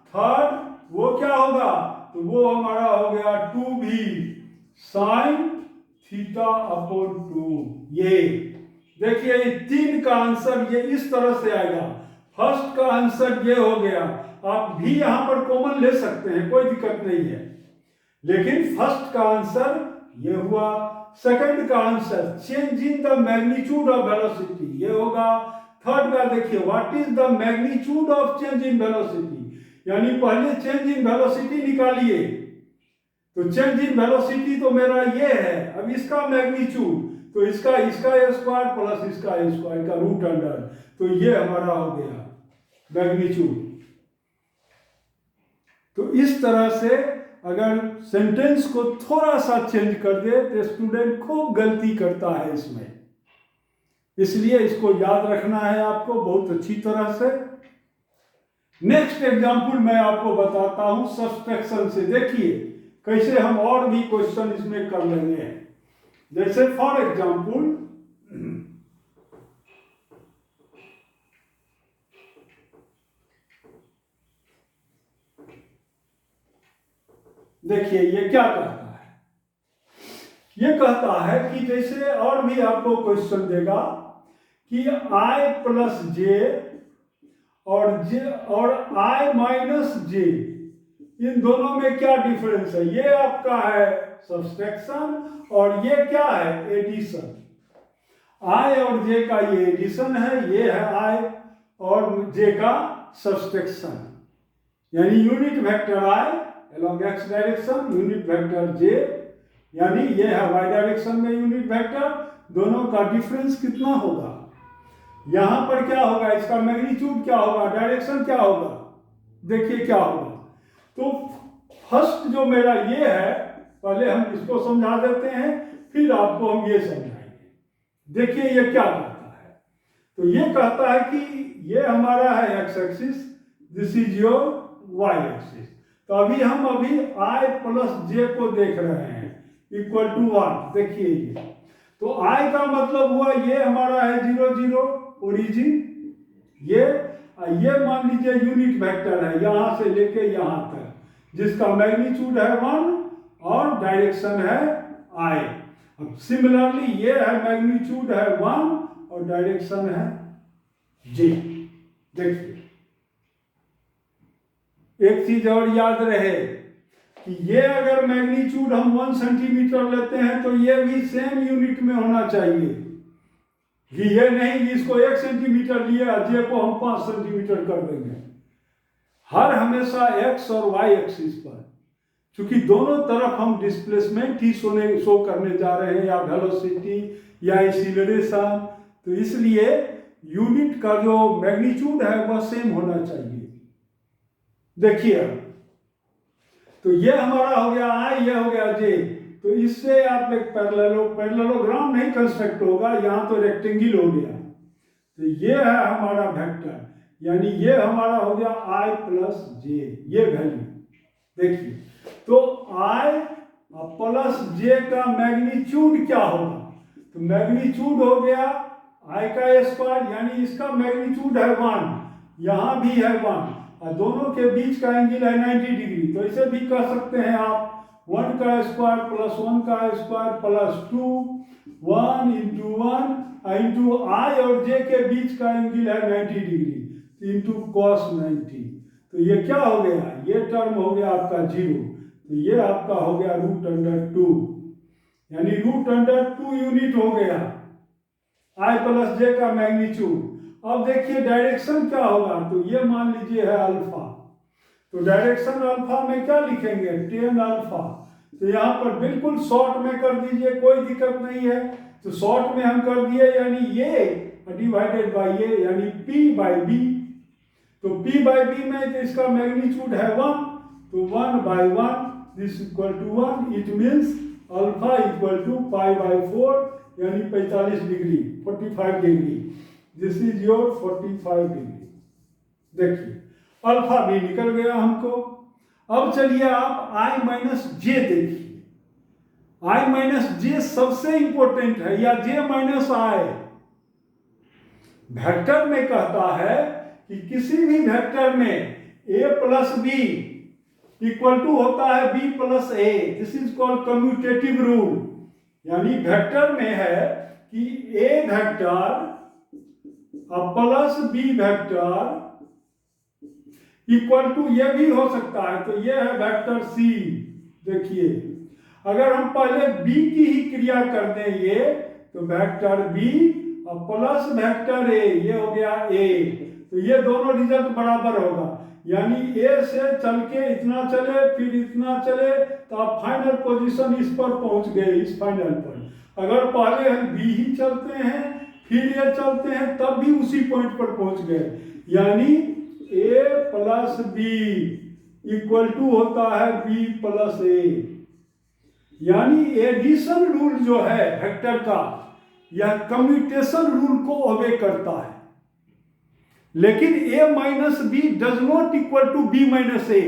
थर्ड, वो क्या होगा, तो वो हमारा हो गया 2v sin थीटा अपॉन 2। ये देखिए 3 का आंसर ये इस तरह से आएगा। फर्स्ट का आंसर ये हो गया, आप भी यहां पर कॉमन ले सकते हैं, कोई दिक्कत नहीं है, लेकिन फर्स्ट का आंसर ये हुआ। सेकंड का answer change in the magnitude of velocity ये होगा। थर्ड का देखिए what is the magnitude of change in velocity, यानी पहले चेंज इन वेलोसिटी निकालिए, तो चेंज इन वेलोसिटी तो मेरा ये है, अब इसका मैग्नीट्यूड तो इसका स्क्वायर प्लस इसका स्क्वायर का रूट अंडर, तो ये हमारा हो गया मैग्नीट्यूड। तो इस तरह से अगर सेंटेंस को थोड़ा सा चेंज कर दे तो स्टूडेंट खूब गलती करता है इसमें, इसलिए इसको याद रखना है आपको बहुत अच्छी तरह से। नेक्स्ट एग्जाम्पल मैं आपको बताता हूं सब्सट्रैक्शन से, देखिए कैसे हम और भी क्वेश्चन इसमें कर लेंगे। जैसे फॉर एग्जाम्पल देखिए ये क्या कहता है, ये कहता है कि जैसे और भी आपको क्वेश्चन देगा कि i प्लस जे और i माइनस जे, इन दोनों में क्या डिफरेंस है, ये आपका है सब्सट्रैक्शन और ये क्या है एडिशन। i और j का ये एडिशन है, ये है i और j का सब्सट्रैक्शन, यानी unit vector i along x direction, unit vector j, यानी ये है y डायरेक्शन में यूनिट वेक्टर, दोनों का डिफरेंस कितना होगा, यहां पर क्या होगा, इसका मैग्नीट्यूड क्या होगा, डायरेक्शन क्या होगा, देखिए क्या होगा। तो फर्स्ट जो मेरा ये है, पहले हम इसको समझा देते हैं फिर आपको हम ये समझाएंगे। देखिए ये क्या कहता है, तो ये कहता है कि ये हमारा है X axis, this is your Y axis, तो अभी हम i प्लस जे को देख रहे हैं इक्वल टू 1। देखिए ये तो i का मतलब हुआ ये हमारा है 0 0 ओरिजिन, ये मान लीजिए यूनिट वेक्टर है यहां से लेके यहां तक, जिसका मैग्नीट्यूड है 1 और डायरेक्शन है i। अब सिमिलरली ये है मैग्नीट्यूड है 1 और डायरेक्शन है j। देखिए एक चीज और याद रहे कि ये अगर मैग्नीट्यूड हम 1 सेंटीमीटर लेते हैं तो ये भी सेम यूनिट में होना चाहिए, कि ये नहीं कि इसको 1 सेंटीमीटर लिया, जे को हम 5 सेंटीमीटर कर देंगे। हर हमेशा एक्स और वाई एक्सिस पर, क्योंकि दोनों तरफ हम डिस्प्लेसमेंट ही शो करने जा रहे हैं, या वेलोसिटी या एक्सीलरेशन, तो इसलिए यूनिट का जो मैग्नीट्यूड है वह सेम होना चाहिए। देखिए, तो ये हमारा हो गया आई, ये हो गया जे। तो इससे आप एक पैरेललोग्राम नहीं कंस्ट्रक्ट होगा, यहां तो रेक्टेंगल हो गया। तो ये है हमारा वेक्टर, यानी ये हमारा हो गया आई प्लस जे, ये वैल्यू। देखिए, तो आई प्लस जे का मैग्नीट्यूड क्या होगा? तो मैग्नीट्यूड हो गया आई का स्क्वायर, यानी इसका मैग्नीट्यूड है 1, यहां भी है 1, और दोनों के बीच का एंगल है 90 डिग्री। तो इसे भी कह सकते हैं आप 1 का स्क्वायर प्लस 1 का स्क्वायर प्लस 2, 1 इंटू 1 इंटू आई और जे के बीच का एंगल है 90 डिग्री, इंटू कॉस 90। तो ये क्या हो गया? ये टर्म हो गया आपका 0, तो ये आपका हो गया √2, यानी √2 यूनिट हो गया आई प्लस जे का मैग्नीट्यूड। अब देखिए डायरेक्शन क्या होगा, तो ये मान लीजिए है अल्फा, तो डायरेक्शन अल्फा में क्या लिखेंगे? tan alpha. तो यहाँ पर बिल्कुल शॉर्ट में कर दीजिए, कोई दिक्कत नहीं है। तो शॉर्ट में हम कर दिए, यानी ये डिवाइडेड बाई ये, यानी p बाई b। तो p बाई b में तो इसका मैग्नीट्यूड है 1, तो 1 by 1 this equal to 1, it means alpha equal to π/4, यानी 45 degree, 45 degree. This is your 45 degree. देखिए अल्फा भी निकल गया हमको। अब चलिए आप आई माइनस जे देखिए। आई माइनस जे सबसे इंपॉर्टेंट है, या जे माइनस आई। वेक्टर में कहता है कि किसी भी वेक्टर में a plus B equal to होता है b plus A. This is called commutative rule. यानी वेक्टर में है कि a vector plus b vector equal to ये भी हो सकता है, तो ये है वेक्टर c। देखिए अगर हम पहले b की ही क्रिया कर दें ये, तो vector b plus vector a, ये हो गया a। तो ये दोनों रिजल्ट बराबर होगा, यानी a से चल के इतना चले फिर इतना चले, तो आप फाइनल पोजीशन इस पर पहुंच गए, इस फाइनल पर। अगर पहले हम b ही चलते हैं फिर ये चलते हैं, तब भी उसी पॉइंट पर पहुंच गए, यानी a plus B equal to होता है b प्लस ए। यानी एडिशन रूल जो है वेक्टर का, यह कम्यूटेशन रूल को ओबे करता है। लेकिन a minus B does not equal to b minus A,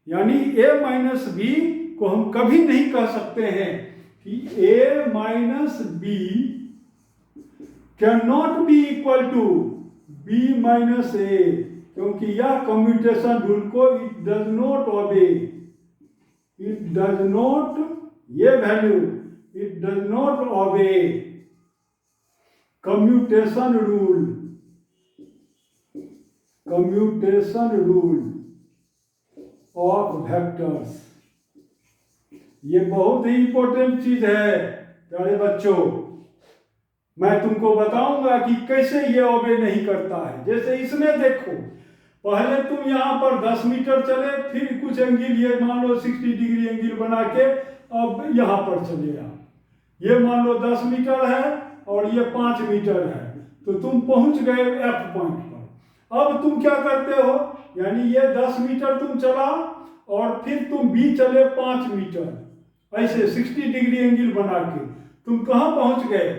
यानी a माइनस बी को हम कभी नहीं कह सकते हैं कि a minus B can not be equal to b minus A, क्योंकि यह कम्यूटेशन रूल को it does not obey. It does not, ये value it does not obey commutation rule. Commutation rule of vectors, ये बहुत ही important चीज है प्यारे बच्चों। मैं तुमको बताऊंगा कि कैसे ये ओबे नहीं करता है। जैसे इसमें देखो, पहले तुम यहाँ पर 10 मीटर चले, फिर कुछ एंगल ये मान लो 60 डिग्री एंगल बना के अब यहाँ पर चले आओ। ये मान लो 10 मीटर है और ये 5 मीटर है, तो तुम पहुंच गए F पॉइंट पर। अब तुम क्या करते हो, यानी ये 10 मीटर तुम चला और फिर तुम भी चले 5 मीटर, ऐसे 60 डिग्री एंगल बना के तुम कहाँ पहुंच गए?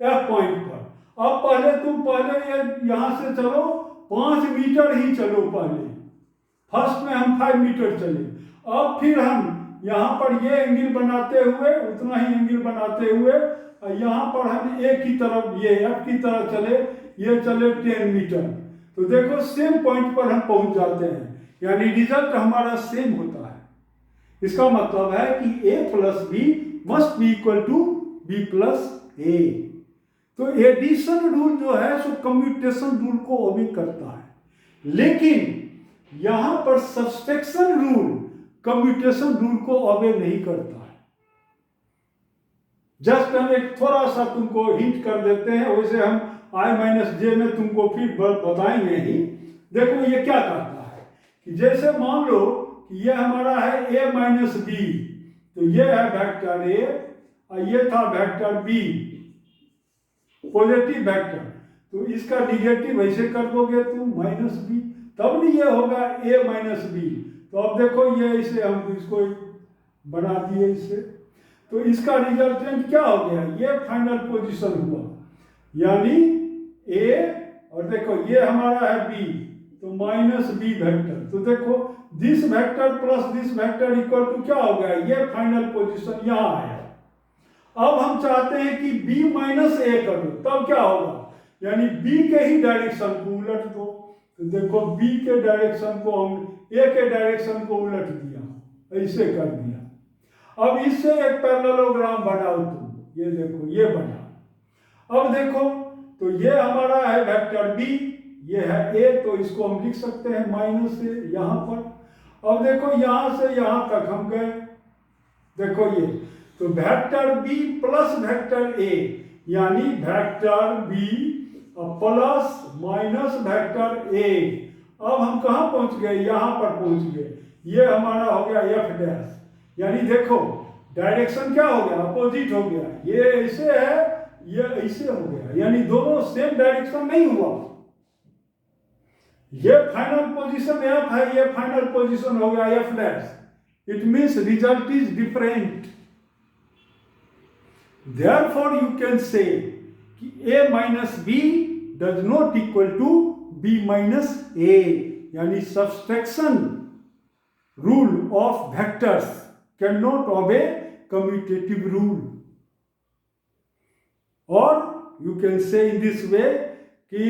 F पॉइंट पर। अब पहले यहाँ से चलो 5 मीटर ही चलो पहले। फर्स्ट में हम 5 मीटर चले, अब फिर हम यहाँ पर ये एंगल बनाते हुए, उतना ही एंगल बनाते हुए यहाँ पर हम A की तरफ, ये F की तरफ चले, ये चले 10 मीटर। तो देखो सेम पॉइंट पर हम पहुंच जाते हैं, यानी रिजल्ट हमारा सेम होता है। इसका मतलब है कि A plus B must be equal to B plus A. तो एडिशन रूल जो है सो कम्यूटेशन रूल को ओबे करता है। लेकिन यहां पर सब्सट्रैक्शन रूल कम्यूटेशन रूल को ऑबे नहीं करता है। जस्ट हम एक थोड़ा सा तुमको हिंट कर देते हैं, वैसे हम i माइनस जे में तुमको फिर बताएंगे ही। देखो ये क्या करता है कि जैसे मान लो कि ये हमारा है a माइनस बी, तो ये है वेक्टर a और ये था वेक्टर b, पॉजिटिव वेक्टर, तो इसका निगेटिव ऐसे कर दोगे तुम माइनस बी, तब नहीं ये होगा a माइनस बी। तो अब देखो ये इसे हम इसको बना दिए इससे, तो इसका रिजल्टेंट क्या हो गया, ये फाइनल पोजीशन हुआ, यानी a और देखो ये हमारा है b, तो माइनस बी वेक्टर। तो देखो this vector plus this vector equal to क्या हो गया, ये फाइनल पोजीशन यहां आया। अब हम चाहते हैं कि b माइनस ए करो, तब क्या होगा, यानी b के ही डायरेक्शन को उलट दो। तो देखो b के डायरेक्शन को हम a के डायरेक्शन को उलट दिया, ऐसे कर दिया। अब इससे एक पैरेललोग्राम बनाओ तुम, ये देखो ये बना। अब देखो तो ये हमारा है वेक्टर b, ये है a, तो इसको हम लिख सकते हैं माइनस ए यहां पर। अब देखो यहां से यहां तक हम गए, देखो ये तो vector b plus vector a, यानी vector b plus minus vector a। अब हम कहां पहुंच गए, यहां पर पहुंच गए, ये हमारा हो गया f डैश, यानी देखो डायरेक्शन क्या हो गया, अपोजिट हो गया, ये ऐसे है ये ऐसे हो गया, यानी दोनों सेम डायरेक्शन नहीं हुआ। ये फाइनल पोजीशन f है, ये फाइनल पोजीशन हो गया f dash, it means result is different. Therefore you can say कि a minus b does not equal to b minus a, यानी subtraction rule of vectors cannot obey commutative rule। or you can say in this way कि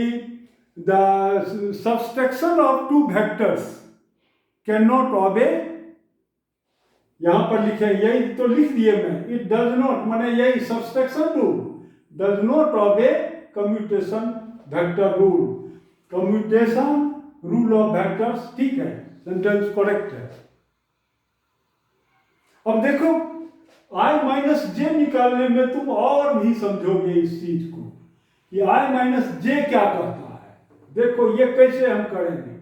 the subtraction of two vectors cannot obey, यहां पर लिखे यही तो लिख दिए मैं, इट डज नॉट माने यही subtraction rule does not obey commutation vector rule, commutation rule of vectors, ठीक है, सेंटेंस करेक्ट है। अब देखो i माइनस जे निकालने में तुम और भी समझोगे इस चीज को कि i माइनस जे क्या करता है। देखो ये कैसे हम करेंगे,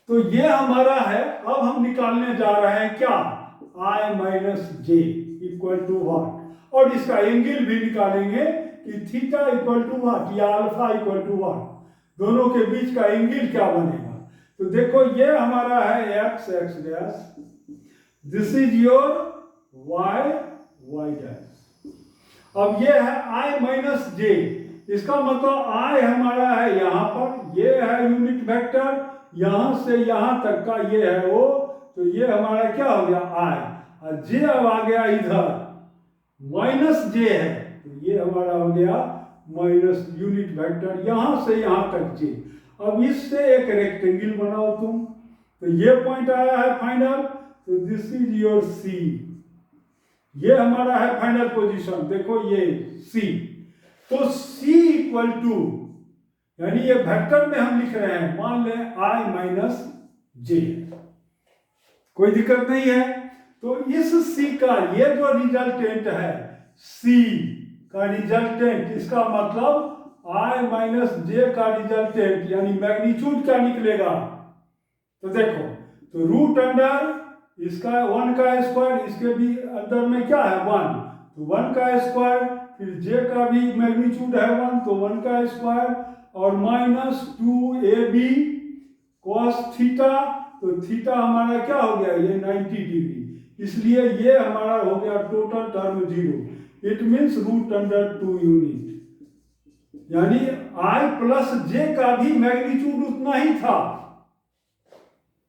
तो ये हमारा है, अब हम निकालने जा रहे हैं क्या, i minus j equal to what, और इसका एंगल भी निकालेंगे कि थीटा इक्वल टू व्हाट या अल्फा इक्वल टू व्हाट, दोनों के बीच का एंगल क्या बनेगा। तो देखो ये हमारा है x x dash, this is your y y dash. अब ये है i माइनस जे, इसका मतलब i हमारा है यहां पर, ये है यूनिट वेक्टर, यहां से यहां तक का ये है वो, तो ये हमारा क्या हो गया i, और जे अब आ गया इधर माइनस जे है, तो ये हमारा हो गया माइनस यूनिट वेक्टर यहां से यहां तक जे। अब इससे एक रेक्टेंगल बनाओ तुम, तो ये पॉइंट आया है फाइनल, तो दिस इज योर सी, ये हमारा है फाइनल पोजीशन, देखो ये सी। तो सी इक्वल टू, यानी ये वेक्टर में हम लिख रहे हैं, मान लें i माइनस जे, कोई दिक्कत नहीं है। तो इस c का ये जो रिजल्टेंट है, c का रिजल्टेंट, इसका मतलब i माइनस जे का रिजल्टेंट यानी मैग्नीट्यूड क्या निकलेगा, तो देखो तो रूट अंडर इसका 1 का स्क्वायर, इसके भी अंदर में क्या है 1, तो 1 का स्क्वायर, फिर जे का भी मैग्नीट्यूड है 1, तो 1 का स्क्वायर, और माइनस 2ab cos थीटा, तो थीटा हमारा क्या हो गया, ये 90 डिग्री, इसलिए ये हमारा हो गया total term 0, it means root under 2 unit, यानी i प्लस जे का भी मैग्नीट्यूड उतना ही था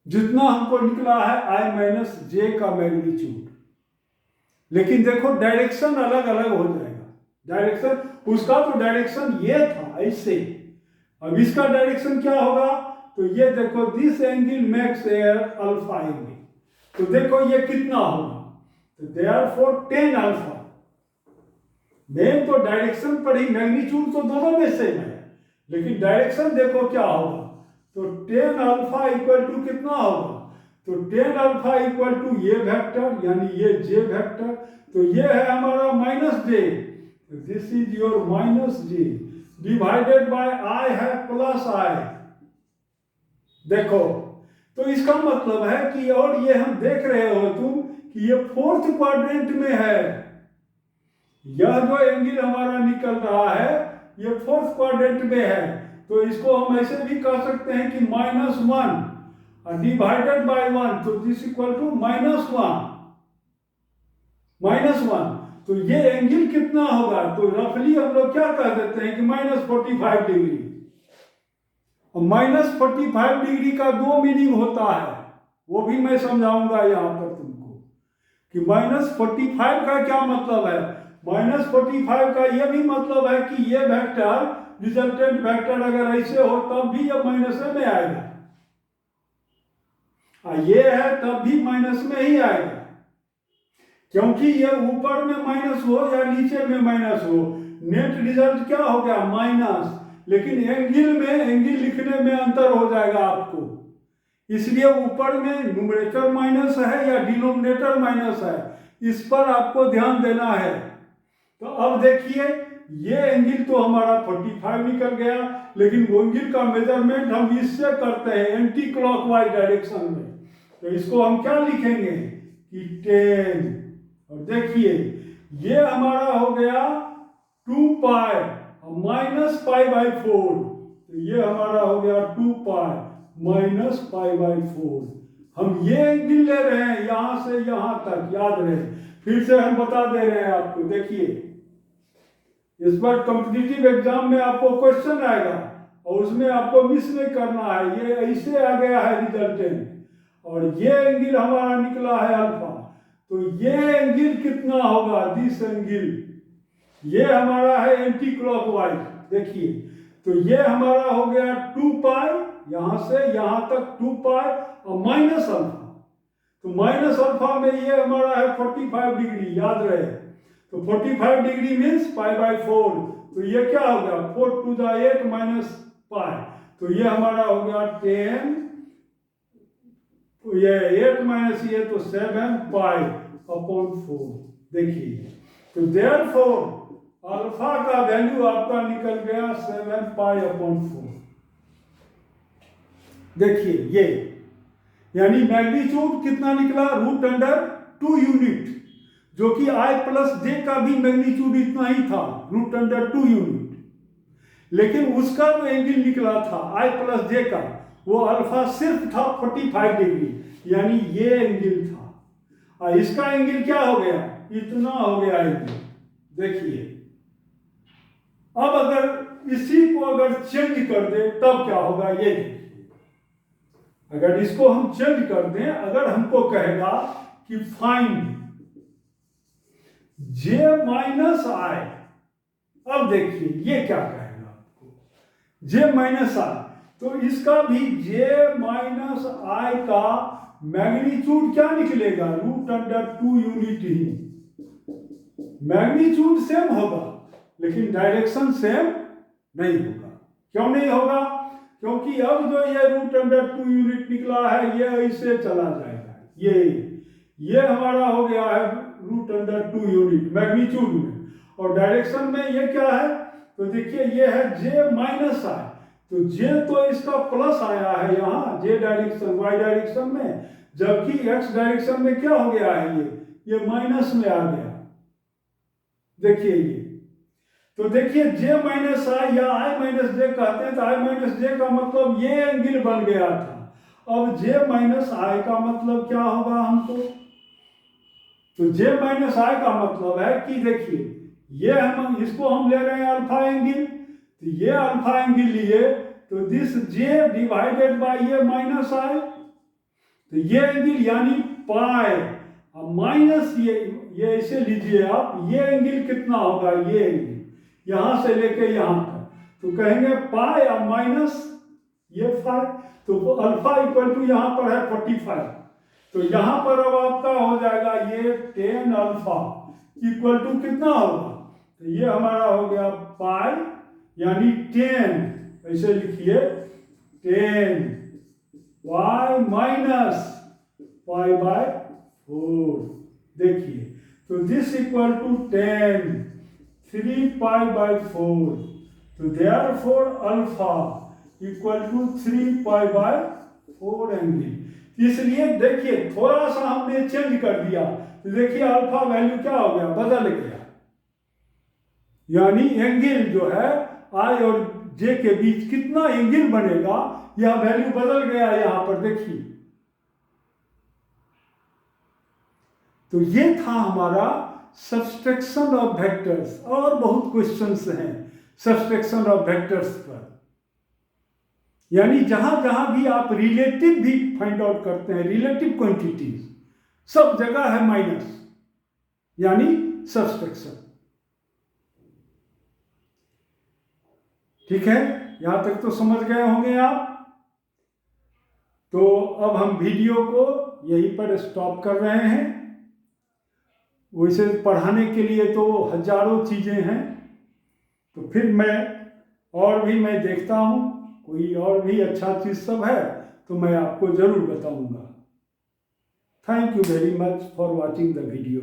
जितना हमको निकला है i माइनस जे का मैग्नीट्यूड, लेकिन देखो डायरेक्शन अलग अलग हो जाएगा, डायरेक्शन उसका तो डायरेक्शन ये था ऐसे, अब इसका डायरेक्शन क्या होगा, तो ये देखो this angle makes air alpha angle, तो देखो ये कितना होगा, तो देयरफॉर 10 अल्फा, मेन तो डायरेक्शन पर ही, मैग्नीट्यूड तो दोनों में सेम है, लेकिन डायरेक्शन देखो क्या होगा, तो टेन अल्फा इक्वल टू कितना होगा? तो टेन अल्फा इक्वल टू ये वेक्टर यानी ये जे वेक्टर, तो ये है हमारा minus J, this is your minus J divided by I है प्लस आई। देखो तो इसका मतलब है कि, और ये हम देख रहे हो तुम कि ये फोर्थ क्वाड्रेंट में है, यह जो एंगल हमारा निकल रहा है ये फोर्थ क्वाड्रेंट में है, तो इसको हम ऐसे भी कह सकते हैं कि -1 डिवाइडेड बाय 1, तो दिस इक्वल टू -1। तो ये एंगल कितना होगा? तो रफली हम लोग क्या कह देते हैं कि -45 डिग्री। और -45 डिग्री का दो मीनिंग होता है, वो भी मैं समझाऊंगा यहाँ पर तुमको कि -45 का क्या मतलब है। -45 का ये भी मतलब है कि ये वेक्टर रिजल्टेंट वेक्टर अगर ऐसे हो तब भी ये माइनस में आएगा, ये है तब भी माइनस में ही आएगा, क्योंकि ये ऊपर में माइनस हो या नीचे में माइनस हो, नेट रिजल्ट क्या हो गया? माइनस। लेकिन एंगल लिखने में अंतर हो जाएगा आपको, इसलिए ऊपर में न्यूमरेटर माइनस है या डिनोमिनेटर माइनस है, इस पर आपको ध्यान देना है। तो अब देखिए ये एंगल तो हमारा 45 निकल गया, लेकिन वो एंगल का मेजरमेंट हम इससे करते हैं एंटी क्लॉकवाइज डायरेक्शन में, तो इसको हम क्या लिखेंगे कि 10। और देखिए ये हमारा हो गया 2 पाई माइनस π/4, तो ये हमारा हो गया 2 पाई माइनस π/4। हम ये एंगल ले रहे हैं यहां से यहां तक, याद रहे, फिर से हम बता दे रहे हैं आपको। देखिए इस बार कॉम्पिटिटिव एग्जाम में आपको क्वेश्चन आएगा और उसमें आपको मिस नहीं करना है, ये ऐसे आ गया है रिजल्टेंट, और ये एंगल हमारा निकला है अल्फा, तो ये एंगल कितना होगा? दिस एंगल, ये हमारा है एंटी क्लॉकवाइज। देखिए तो ये हमारा हो गया 2 पाई, यहां से यहां तक 2 पाई और माइनस अल्फा, तो माइनस अल्फा में ये हमारा है 45 डिग्री, याद रहे। तो 45 डिग्री मीन्स π/4, तो ये क्या हो गया? 4 to the 8 माइनस पाई, तो ये हमारा हो गया 10, तो ये 8 माइनस ये तो 7 π/4। देखिए तो देयरफॉर अल्फा का वैल्यू आपका निकल गया 7 π/4। देखिए ये यानी मैग्नीट्यूड कितना निकला? √2 यूनिट, जो कि I+J का भी मैग्नीट्यूड इतना ही था, √2 यूनिट। लेकिन उसका जो एंगल निकला था I+J का, वो अल्फा सिर्फ था 45 डिग्री, यानी ये एंगल था, और इसका एंगल क्या हो गया? इतना हो गया एंगल। देखिए अब अगर इसी को अगर चेंज कर दे तब क्या होगा? ये देखिए, अगर इसको हम चेंज कर दें, अगर हमको कहेगा कि फाइंड J-I, अब देखिए ये क्या कहेगा आपको, J-I, तो इसका भी J-I का मैग्नीट्यूड क्या निकलेगा? √2 यूनिट ही, मैग्नीट्यूड सेम होगा लेकिन डायरेक्शन सेम नहीं होगा। क्यों नहीं होगा? क्योंकि अब जो ये √2 यूनिट निकला है ये ऐसे चला जाएगा, ये हमारा हो गया है √2 यूनिट मैग्नीट्यूड में, और डायरेक्शन में ये क्या है? तो देखिए ये है J-I, तो J तो इसका प्लस आया है यहाँ J डायरेक्शन Y डायरेक्शन में, जबकि X डायरेक्शन में क्या हो गया है? ये माइनस में आ गया। देखिए ये, तो देखिए J-I या I-J कहते हैं, तो I-J का मतलब ये एंगल बन गया था। अब J-I का मतलब क्या होगा हमको? तो J-I का मतलब है कि देखिए ये हम इसको हम ले रहे हैं अल्फा एंगल, तो ये अल्फा एंगल लिए, तो दिस J डिवाइडेड बाय ये -I, तो ये एंगल यानी पाई और माइनस ये ऐसे लीजिए आप, ये एंगल कितना होगा? ये एंगल यहां से लेके यहां तक, तो कहेंगे पाई और माइनस ये 5, तो अल्फा इक्वल टू यहां पर है 45, तो यहां पर अब आपका हो जाएगा ये 10 अल्फा इक्वल टू कितना होगा? तो ये हमारा हो गया पाई यानी 10, ऐसे लिखिए 10 y माइनस पाई बाय 4। देखिए, तो this equal to 10 3 pi by 4, तो therefore alpha equal to 3 pi by 4 angle. इसलिए देखिए थोड़ा सा हमने चेंज कर दिया, तो देखिए अल्फा वैल्यू क्या हो गया, बदल गया। यानी एंगल जो है आई और जे के बीच कितना एंगल बनेगा, यह वैल्यू बदल गया यहां पर देखिए। तो ये था हमारा सब्सट्रैक्शन ऑफ वेक्टर्स, और बहुत क्वेश्चंस हैं सब्सट्रैक्शन ऑफ वेक्टर्स पर। यानी जहां जहां भी आप रिलेटिव भी फाइंड आउट करते हैं, रिलेटिव क्वांटिटीज, सब जगह है माइनस, यानी सब्सट्रैक्शन। ठीक है, यहां तक तो समझ गए होंगे आप। तो अब हम वीडियो को यहीं पर स्टॉप कर रहे हैं। वैसे पढ़ाने के लिए तो हजारों चीज़ें हैं, तो फिर मैं देखता हूँ कोई और भी अच्छा चीज़ सब है तो मैं आपको ज़रूर बताऊँगा। Thank you very much for watching the video.